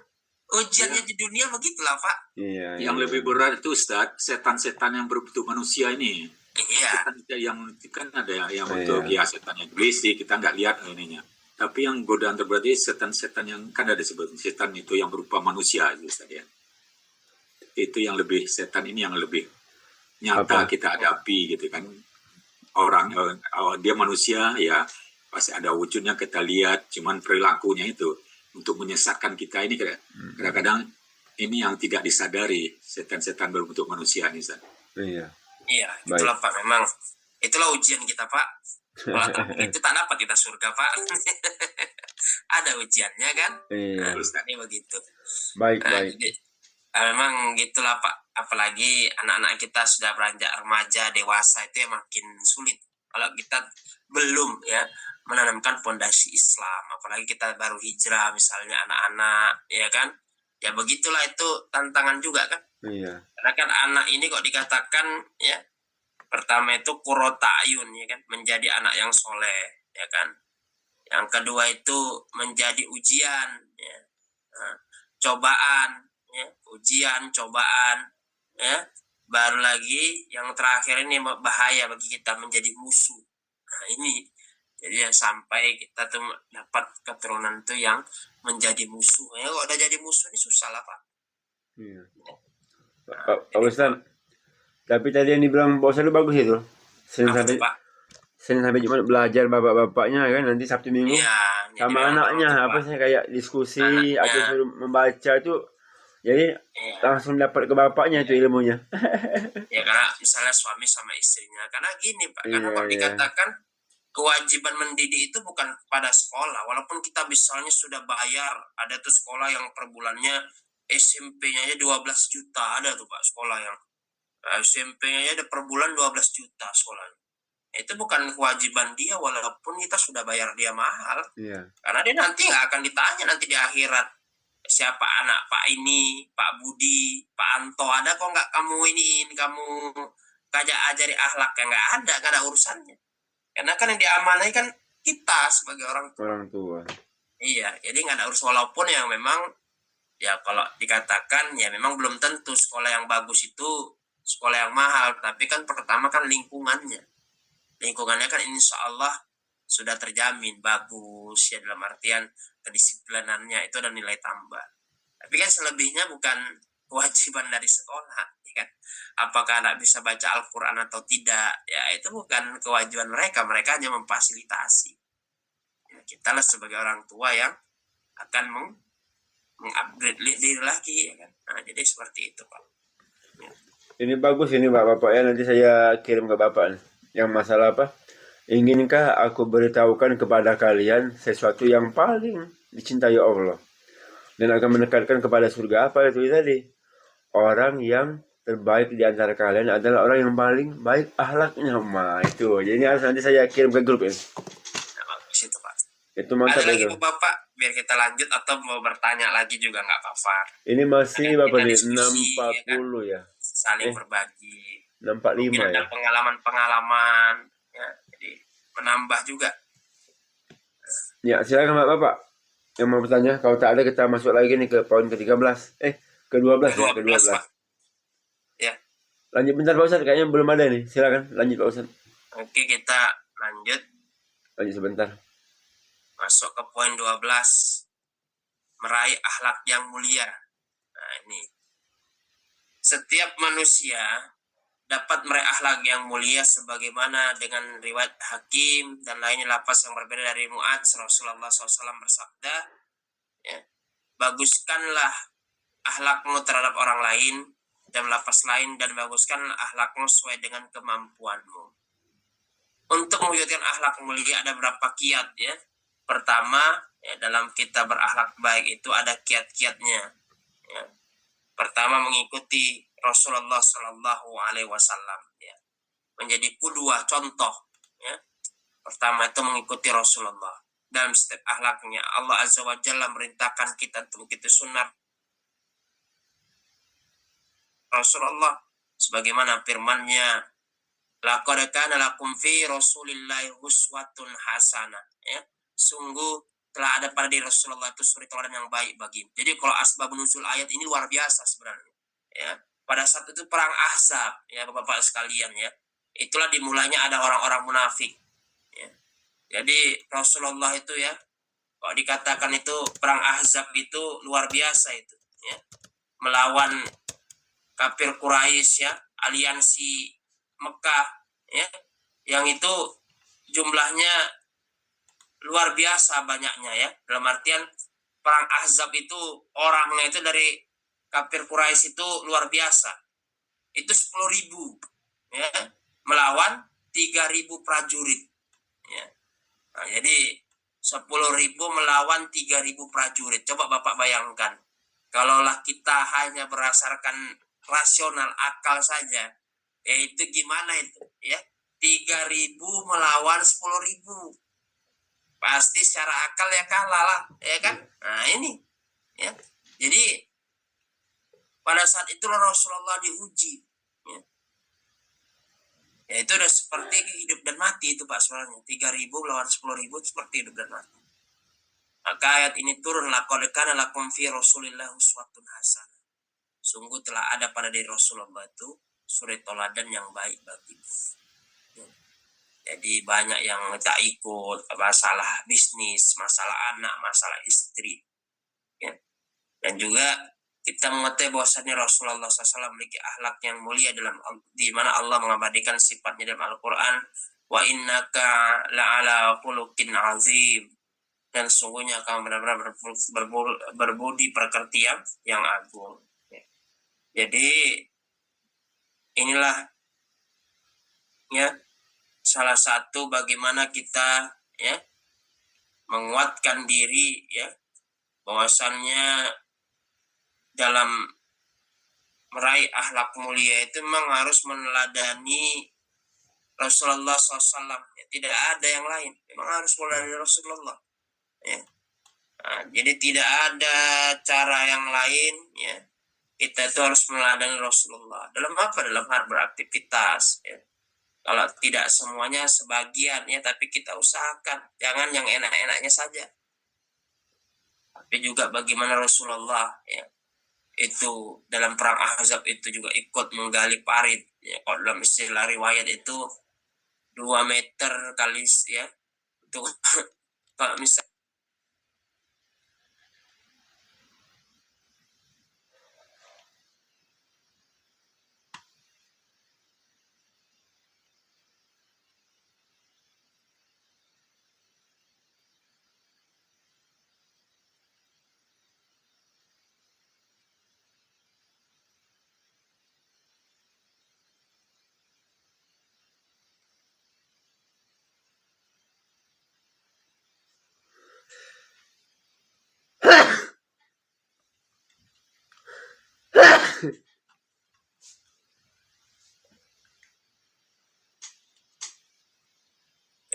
ujiannya di dunia begitulah Pak. Iya, yang lebih berat itu Ustaz, setan-setan yang berbentuk manusia ini. Iya. Yang kan ada yang bentuk ya setannya iblis, kita nggak lihat ininya. Tapi yang godaan terberat itu setan-setan yang kan ada disebut setan itu yang berupa manusia itu Ustaz ya. Itu yang lebih setan ini yang lebih nyata kita hadapi gitu kan. Orang dia manusia ya pasti ada wujudnya kita lihat, cuman perilakunya itu untuk menyesatkan kita ini kadang-kadang ini yang tidak disadari setan-setan berbentuk manusia nih Ustaz. Iya, itulah Pak, memang itulah ujian kita Pak. Kalau itu tak dapat kita surga Pak. Ada ujiannya kan. Nah, ini begitu. Baik. Jadi, memang gitulah Pak. Apalagi anak-anak kita sudah beranjak remaja, dewasa, itu yang makin sulit. Kalau kita belum ya menanamkan fondasi Islam, apalagi kita baru hijrah misalnya anak-anak, ya kan? Ya begitulah, itu tantangan juga kan. Iya. Karena kan anak ini kok dikatakan ya, pertama itu qurrata ayun ya kan, menjadi anak yang soleh ya kan. Yang kedua itu menjadi ujian ya. Nah, cobaan ya, ujian, cobaan ya. Baru lagi yang terakhir ini bahaya bagi kita, menjadi musuh. Nah, ini jadi ya, sampai kita tuh dapat keturunan itu yang menjadi musuh. Ya kalau udah jadi musuh ini susah lah Pak. Iya. Pak Ustaz, tapi tadi yang dibilang Pak Ustaz itu bagus itu. Senin sampai Jumat belajar bapak-bapaknya kan, nanti Sabtu Minggu sama anaknya apa sih kayak diskusi atau suruh membaca itu, jadi langsung dapat ke bapaknya itu ilmunya. Ya karena misalnya suami sama istrinya, karena gini Pak, karena kalau dikatakan kewajiban mendidik itu bukan kepada sekolah, walaupun kita misalnya sudah bayar, ada tuh sekolah yang per bulannya SMP-nya aja 12 juta, ada tuh Pak sekolah yang SMP-nya ada per bulan 12 juta sekolahnya. Itu bukan kewajiban dia, walaupun kita sudah bayar dia mahal. Karena dia nanti nggak akan ditanya nanti di akhirat, siapa anak Pak ini, Pak Budi, Pak Anto, ada kok nggak kamu iniin, kamu ajari akhlak, ya nggak ada urusannya. Karena kan yang diamanai kan kita sebagai orang tua. Iya, jadi nggak ada urus, walaupun yang memang ya kalau dikatakan ya memang belum tentu sekolah yang bagus itu sekolah yang mahal, tapi kan pertama kan lingkungannya kan insya Allah sudah terjamin bagus ya, dalam artian kedisiplinannya itu ada nilai tambah. Tapi kan selebihnya bukan kewajiban dari sekolah, ya kan? Apakah anak bisa baca Al-Quran atau tidak, ya itu bukan kewajiban mereka hanya memfasilitasi. Ya, kita lah sebagai orang tua yang akan mengupgrade diri lagi, ya kan? Nah, jadi seperti itu Pak. Ya. Ini bagus ini Bapak ya, nanti saya kirim ke Bapak nih. Yang masalah apa? Inginkah aku beritahukan kepada kalian sesuatu yang paling dicintai Allah dan akan mendekatkan kepada surga? Apa itu tadi? Orang yang terbaik di antara kalian adalah orang yang paling baik akhlaknya. Itu. Jadi nanti saya kirim ke grup ini. Bagus itu Pak. Itu mantap ada lagi itu. Bapak, biar kita lanjut atau mau bertanya lagi juga nggak apa-apa. Ini masih Bapak di 640 ya. Saling berbagi. 645 mungkin ada pengalaman ya, jadi menambah juga. Ya silakan Bapak yang mau bertanya. Kalau tak ada kita masuk lagi nih ke poin ke-13. Ke-12 ya, Ke-12 ke-12. Pak. Ya. Lanjut bentar Pak Ustadz, kayaknya belum ada nih. Silakan lanjut Pak Ustadz. Oke, kita lanjut. Lanjut sebentar. Masuk ke poin 12. Meraih akhlak yang mulia. Nah, ini. Setiap manusia dapat meraih akhlak yang mulia sebagaimana dengan riwayat Hakim dan lainnya lafaz yang berbeda dari Mu'adz. Rasulullah SAW bersabda, ya, baguskanlah akhlakmu terhadap orang lain, dan lafaz lain, dan baguskan akhlakmu sesuai dengan kemampuanmu. Untuk mewujudkan akhlak mulia ada berapa kiat ya. Pertama, ya, dalam kita berakhlak baik itu ada kiat-kiatnya. Ya. Pertama, mengikuti Rasulullah Shallallahu Alaihi Wasallam, ya, menjadi qudwah, contoh. Ya. Pertama itu mengikuti Rasulullah dalam setiap akhlaknya. Allah Azza wa Jalla merintahkan kita untuk mengikuti sunnah Rasulullah sebagaimana firman-Nya, laqad kana lakum fi Rasulillahi uswatun hasanah. Ya, sungguh telah ada pada diri Rasulullah itu suri teladan yang baik bagi. Jadi kalau asbab nuzul ayat ini luar biasa sebenarnya. Ya, pada saat itu perang Ahzab, ya Bapak sekalian ya. Itulah dimulainya ada orang-orang munafik. Ya. Jadi Rasulullah itu ya, kalau dikatakan itu perang Ahzab itu luar biasa itu, ya. Melawan kafir Quraisy ya, aliansi Mekah ya, yang itu jumlahnya luar biasa banyaknya ya. Dalam artian perang Ahzab itu orangnya itu dari kafir Quraisy itu luar biasa. Itu 10.000 ya, melawan 3.000 prajurit ya. Nah, jadi 10.000 melawan 3.000 prajurit. Coba Bapak bayangkan, kalaulah kita hanya berdasarkan rasional akal saja, ya itu gimana itu ya, 3.000 melawan 10.000, pasti secara akal ya kalah lah ya kan. Nah ini ya, jadi pada saat itu Rasulullah diuji ya. Ya itu udah seperti hidup dan mati itu Pak sebenarnya. 3.000 melawan 10.000 seperti hidup dan mati. Maka ayat ini turun, laqad kana lakum fi Rasulillah uswatun hasanah. Sungguh telah ada pada diri Rasulullah itu suri teladan yang baik bagimu. Ya. Jadi banyak yang tak ikut, masalah bisnis, masalah anak, masalah istri. Ya. Dan juga kita mengetahui bahwasannya Rasulullah SAW memiliki akhlak yang mulia di mana Allah mengabadikan sifatnya dalam Al-Quran, wa innaka la'ala khuluqin azim, dan sungguhnya kamu benar-benar berbudi pekerti yang agung. Jadi inilah ya salah satu bagaimana kita ya menguatkan diri ya, bahwasannya dalam meraih akhlak mulia itu memang harus meneladani Rasulullah SAW. Ya, tidak ada yang lain, memang harus meneladani Rasulullah. Ya. Nah, jadi tidak ada cara yang lain ya. Kita itu harus meneladani Rasulullah. Dalam apa? Dalam hal beraktivitas. Ya. Kalau tidak semuanya, sebagian ya, tapi kita usahakan. Jangan yang enak-enaknya saja. Tapi juga bagaimana Rasulullah ya, itu dalam perang Ahzab itu juga ikut menggali parit. Ya, kalau dalam istilah riwayat itu 2 meter kali ya. Itu kalau misalnya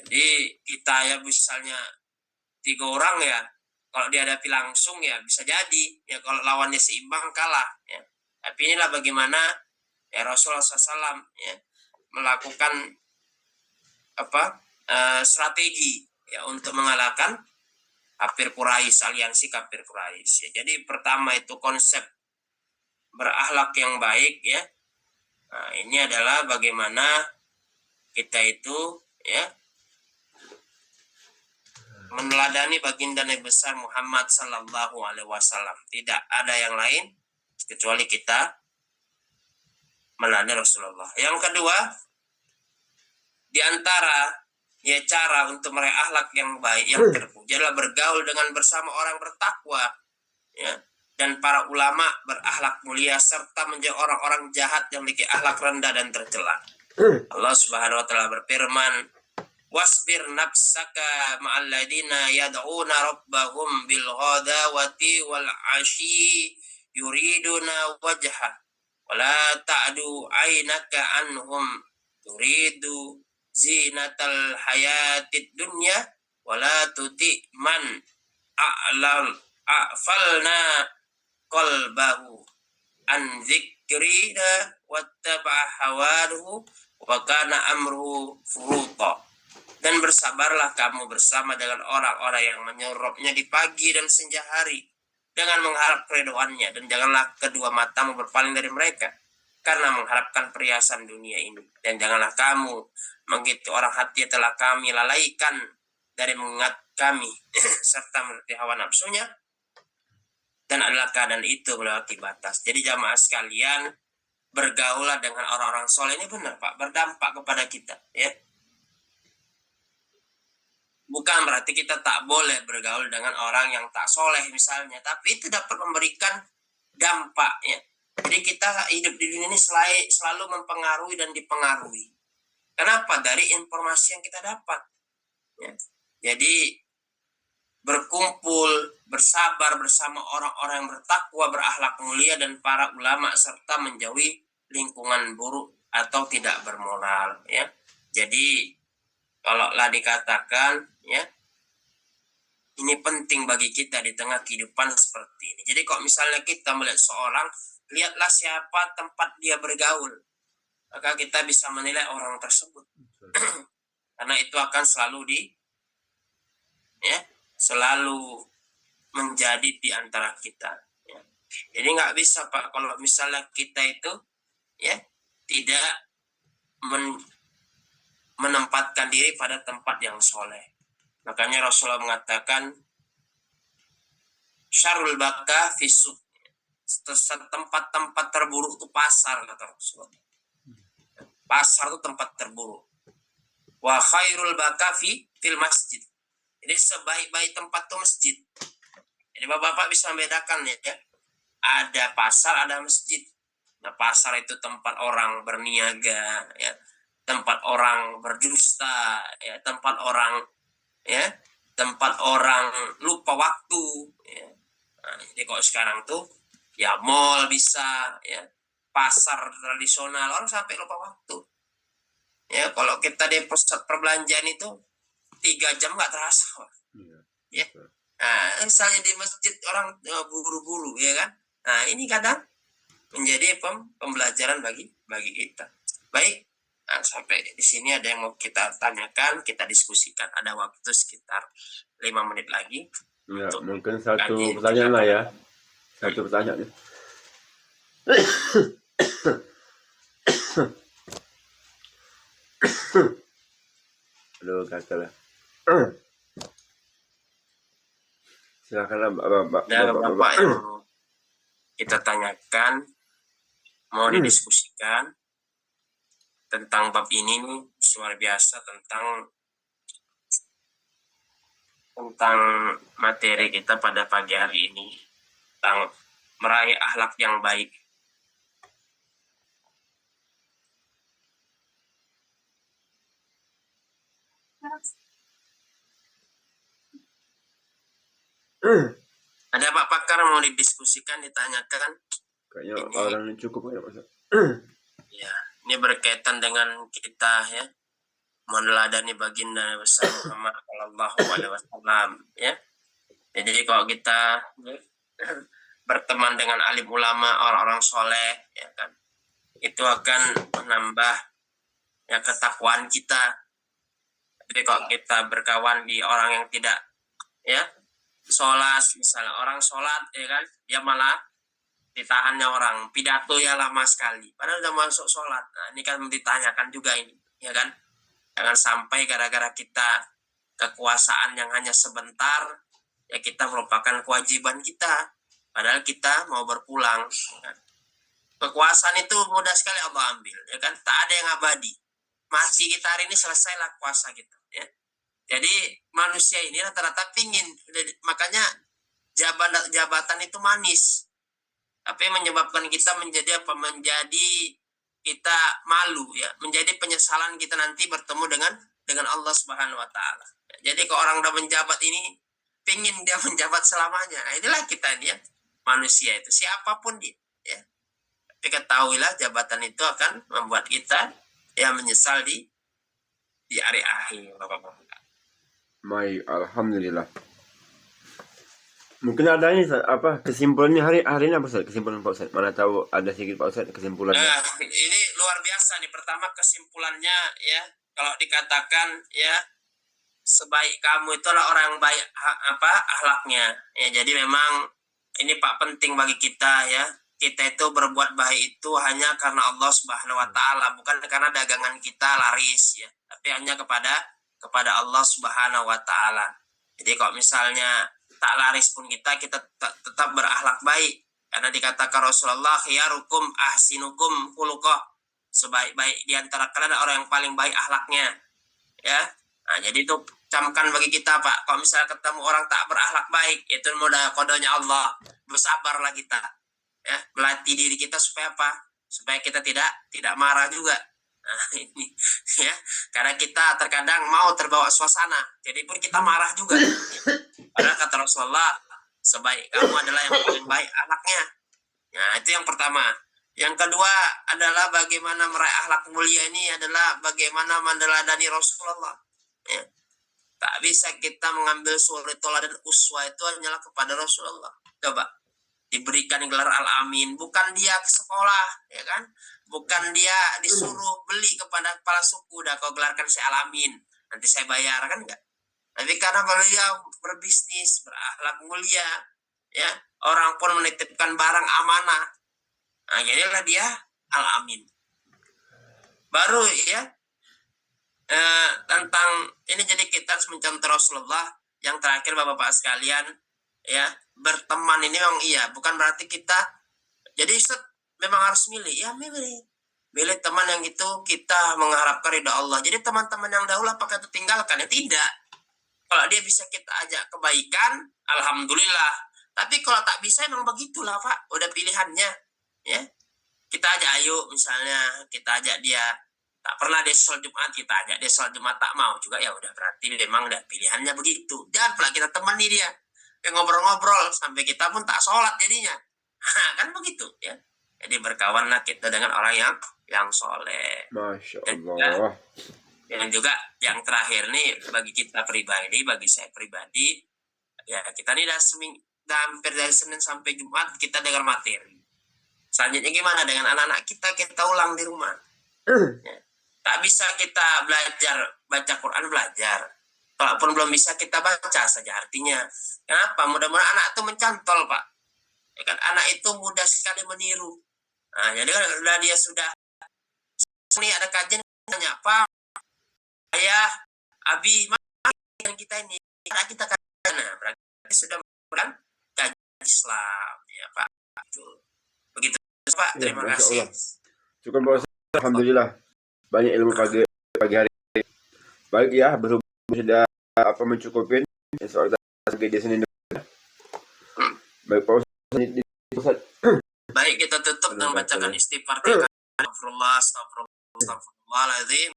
jadi kita ya misalnya 3 orang ya, kalau dihadapi langsung ya bisa jadi ya, kalau lawannya seimbang kalah ya. Tapi inilah bagaimana ya Rasulullah SAW ya melakukan strategi ya untuk mengalahkan kafir Quraisy, aliansi kafir Quraisy ya. Jadi pertama itu konsep akhlak yang baik ya. Nah, ini adalah bagaimana kita itu ya meneladani baginda Nabi besar Muhammad sallallahu alaihi wasallam. Tidak ada yang lain kecuali kita meneladani Rasulullah. Yang kedua, di antara ya cara untuk meraih akhlak yang baik yang terpuji adalah bergaul dengan bersama orang bertakwa ya, dan para ulama berakhlak mulia serta menjauhi orang-orang jahat yang memiliki akhlak rendah dan tercela. Allah Subhanahu wa taala berfirman, "Wasbir nafsaka ma'al ladina yad'una rabbahum bil ghadawati wal 'ashyi yuriduna wajha wa la ta'du 'ainaka anhum turidu zinatal hayatid dunya wa la tuti man a'falna qalbahu an dzikrina wattaba'a hawahu wa kana amruhu furuta." Dan bersabarlah kamu bersama dengan orang-orang yang menyoroknya di pagi dan senja hari dengan mengharap keridhoannya, dan janganlah kedua matamu berpaling dari mereka karena mengharapkan perhiasan dunia ini, dan janganlah kamu mengikuti orang hati telah kami lalaikan dari mengingat kami serta menuruti hawa nafsunya, dan adalah keadaan itu melewati batas. Jadi jamaah sekalian, bergaulah dengan orang-orang soleh ini benar Pak, berdampak kepada kita ya. Bukan berarti kita tak boleh bergaul dengan orang yang tak soleh misalnya, tapi itu dapat memberikan dampak ya. Jadi kita hidup di dunia ini selalu mempengaruhi dan dipengaruhi. Kenapa? Dari informasi yang kita dapat ya. Jadi berkumpul, bersabar bersama orang-orang yang bertakwa, berakhlak mulia dan para ulama, serta menjauhi lingkungan buruk atau tidak bermoral ya. Jadi kalau lah dikatakan ya, ini penting bagi kita di tengah kehidupan seperti ini. Jadi kalau misalnya kita melihat seorang, lihatlah siapa tempat dia bergaul, maka kita bisa menilai orang tersebut. Karena itu akan selalu menjadi di antara kita ya. Jadi nggak bisa Pak kalau misalnya kita itu ya tidak menempatkan diri pada tempat yang soleh. Makanya Rasulullah mengatakan syarul baka fisuk, tempat-tempat terburuk itu pasar, kata Rasulullah. Pasar itu tempat terburuk. Wa khairul baka fil masjid. Jadi sebaik-baik tempat itu masjid. Jadi bapak-bapak bisa membedakan ya. Ada pasar, ada masjid. Nah, pasar itu tempat orang berniaga ya, tempat orang berdusta ya, tempat orang lupa waktu ya. Nah, jadi kalau sekarang tuh ya mall bisa ya, pasar tradisional orang sampai lupa waktu ya. Kalau kita di pusat perbelanjaan itu 3 jam nggak terasa ya. Nah, misalnya di masjid orang buru-buru ya kan. Nah, ini kadang menjadi pembelajaran bagi kita. Baik. Nah, sampai di sini ada yang mau kita tanyakan, kita diskusikan. Ada waktu sekitar 5 menit lagi. Ya, mungkin satu pertanyaan lah ya. Satu pertanyaan. Aduh, katalah. Silakanlah Bapak. Bapak yang kita tanyakan, mau didiskusikan tentang bab ini nih, luar biasa, tentang materi kita pada pagi hari ini, tentang meraih akhlak yang baik. Ada Pak Pakar mau didiskusikan, ditanyakan? Kayaknya orang yang cukup ya Mas. Ya, ini berkaitan dengan kita ya, meneladani baginda besar Muhammad sallallahu alaihi wasallam ya. Jadi kalau kita berteman dengan alim ulama, orang-orang soleh ya kan, itu akan menambah ya ketakwaan kita. Jadi kalau kita berkawan di orang yang tidak ya sholat, misalnya orang sholat ya kan, dia malah ditahannya orang, pidato ya lama sekali, padahal udah masuk sholat. Nah ini kan ditanyakan juga ini, ya kan? Jangan sampai gara-gara kita kekuasaan yang hanya sebentar, ya kita melupakan kewajiban kita, padahal kita mau berpulang. Kan? Kekuasaan itu mudah sekali Allah ambil, ya kan? Tak ada yang abadi. Mati kita hari ini, selesailah kuasa kita, ya. Jadi manusia ini rata-rata pingin, makanya jabatan itu manis, tapi menyebabkan kita menjadi apa? Menjadi kita malu, ya, menjadi penyesalan kita nanti bertemu dengan Allah Subhanahu Wa Taala. Jadi kalau orang udah menjabat ini, pingin dia menjabat selamanya. Nah, inilah kita ini, ya, manusia itu siapapun dia, ya. Tapi ketahuilah jabatan itu akan membuat kita ya menyesal di hari akhir, Bapak-bapak. Baik, alhamdulillah. Mungkin ada ini apa kesimpulannya hari ini apa Ustaz? Kesimpulan Pak Ustaz? Mana tahu ada sedikit Pak Ustaz kesimpulannya. Nah, ini luar biasa nih. Pertama kesimpulannya, ya, kalau dikatakan ya sebaik kamu itu adalah orang yang baik akhlaknya. Ya, jadi memang ini Pak penting bagi kita, ya. Kita itu berbuat baik itu hanya karena Allah Subhanahu Wa Taala, bukan karena dagangan kita laris, ya, tapi hanya kepada Allah Subhanahu Wa Taala. Jadi kalau misalnya tak laris pun kita tetap berakhlak baik, karena dikatakan Rasulullah khiyarukum ahsinukum khuluqah, sebaik-baik di antara kalian orang yang paling baik akhlaknya, ya. Nah, jadi itu camkan bagi kita Pak, kalau misalnya ketemu orang tak berakhlak baik, itu mudah kodenya Allah, bersabarlah kita, ya, melatih diri kita supaya apa? Supaya kita tidak marah juga. Nah, ini, ya, karena kita terkadang mau terbawa suasana, jadi pun kita marah juga. Padahal kata Rasulullah, sebaik kamu adalah yang paling baik akhlaknya. Nah, itu yang pertama. Yang kedua adalah bagaimana meraih akhlak mulia ini adalah bagaimana meneladani Rasulullah. Ya. Tak bisa kita mengambil suri toladan uswah itu hanyalah kepada Rasulullah. Coba diberikan gelar Al-Amin, bukan dia ke sekolah, ya kan? Bukan dia disuruh beli kepada kepala suku, dah kau gelarkan saya Al-Amin, nanti saya bayar, kan enggak? Tapi karena beliau berbisnis, berakhlak mulia, ya, orang pun menitipkan barang amanah. Nah, jadilah dia Al-Amin. Baru, ya, tentang ini, jadi kita harus mencontoh Rasulullah. Yang terakhir Bapak-bapak sekalian, ya, berteman ini memang iya, bukan berarti kita jadi memang harus milih, ya, milih teman yang itu kita mengharapkan ridha Allah. Jadi teman-teman yang dahulu apakah itu tinggalkan? Ya tidak. Kalau dia bisa kita ajak kebaikan, alhamdulillah. Tapi kalau tak bisa, memang begitulah Pak, udah pilihannya, ya. Kita ajak, ayo misalnya kita ajak dia, tak pernah dia sholat Jumat, kita ajak dia sholat Jumat tak mau juga, ya udah berarti memang udah pilihannya begitu. Jangan pula kita temani dia, ngobrol-ngobrol sampai kita pun tak sholat jadinya. Kan begitu, ya. Jadi berkawanlah kita dengan orang yang soleh. Masya Allah. Dan juga yang terakhir nih bagi kita pribadi, bagi saya pribadi, ya, kita nih hampir dari Senin sampai Jumat kita dengar materi. Selanjutnya gimana dengan anak-anak kita ulang di rumah. Ya. Tak bisa kita belajar baca Quran, belajar. Kalaupun belum bisa kita baca saja artinya. Kenapa? Mudah-mudahan anak itu mencantol Pak. Ya kan, anak itu mudah sekali meniru. Nah, jadi kalau dia sudah ini ada kajian tanya Pak, ayah, Abi, mana kita ini? Anak kita kan, nah, berarti sudah bukan kajian Islam, ya Pak. Begitu Pak. Terima kasih. Cukup Pak Ustaz. Alhamdulillah banyak ilmu pagi hari. Baik ya, berhubung sudah mencukupin soal kita di Senin. Baik Pak Ustaz. Baik, kita tutup dengan bacakan istighfar. Astagfirullahaladzim.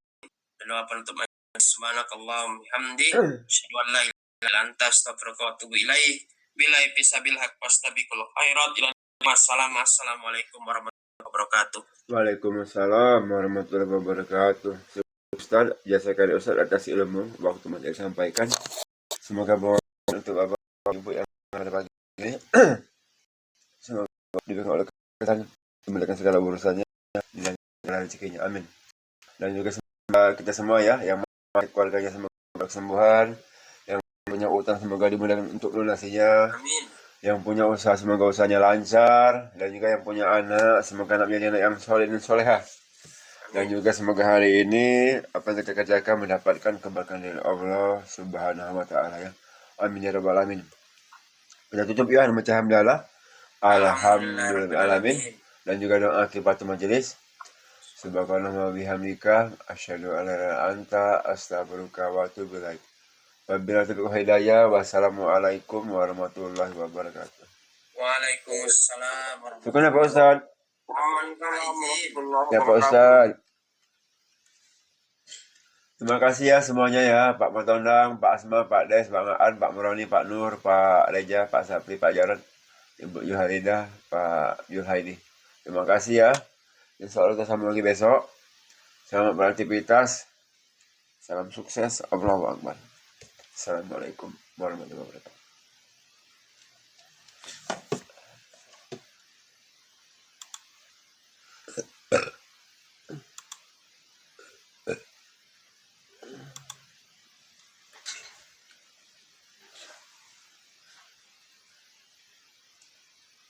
Doa penutup subhanakallahumma hamdi asyhadu an la ilaha illa anta astaghfiruka wa atubu ilaik. Billahi fisabil haq wastabiqul khairat. Assalamualaikum warahmatullahi wabarakatuh. Waalaikumsalam warahmatullahi wabarakatuh. Ustaz, jasa kali Ustaz atas ilmu waktu materi sampaikan. Semoga bermanfaat untuk Bapak Ibu yang ada pagi ini. Semoga diberikan oleh kesehatan, memudahkan segala urusannya dan rezekinya. Amin. Dan juga semoga kita semua, ya, yang keluarganya semoga kesembuhan, yang punya utang semoga dimudahkan untuk lunasinya. Amin. Yang punya usaha semoga usahanya lancar, dan juga yang punya anak semoga anaknya anak yang soleh dan soleha. Dan juga semoga hari ini apa yang kita kerjakan mendapatkan kebaikan dari Allah Subhanahu wa taala ya. Amin ya rabbal alamin. Kita tutup ya membaca hamdalah. Alhamdulillah alamin. Dan juga doa akibat majelis. Subhanallah wa bihamdika asyhadu an la ilaha illa anta astaghfiruka wa atubu ilaik. Wabillahi taufiq hidayah. Wassalamualaikum warahmatullahi wabarakatuh. Waalaikumsalam Syukur ya Pak Ustaz. Ya Pak Ustaz. Terima kasih ya semuanya ya, Pak Matondang, Pak Asma, Pak Des, Pak Aan, Pak Muroni, Pak Nur, Pak Reja, Pak Sapri, Pak Jarod, Ibu Yuharidah, Pak Yulhaidi. Terima kasih ya. Insya Allah kita sambung lagi besok. Selamat beraktivitas. Salam sukses. Allahu Akbar. Assalamualaikum warahmatullahi wabarakatuh.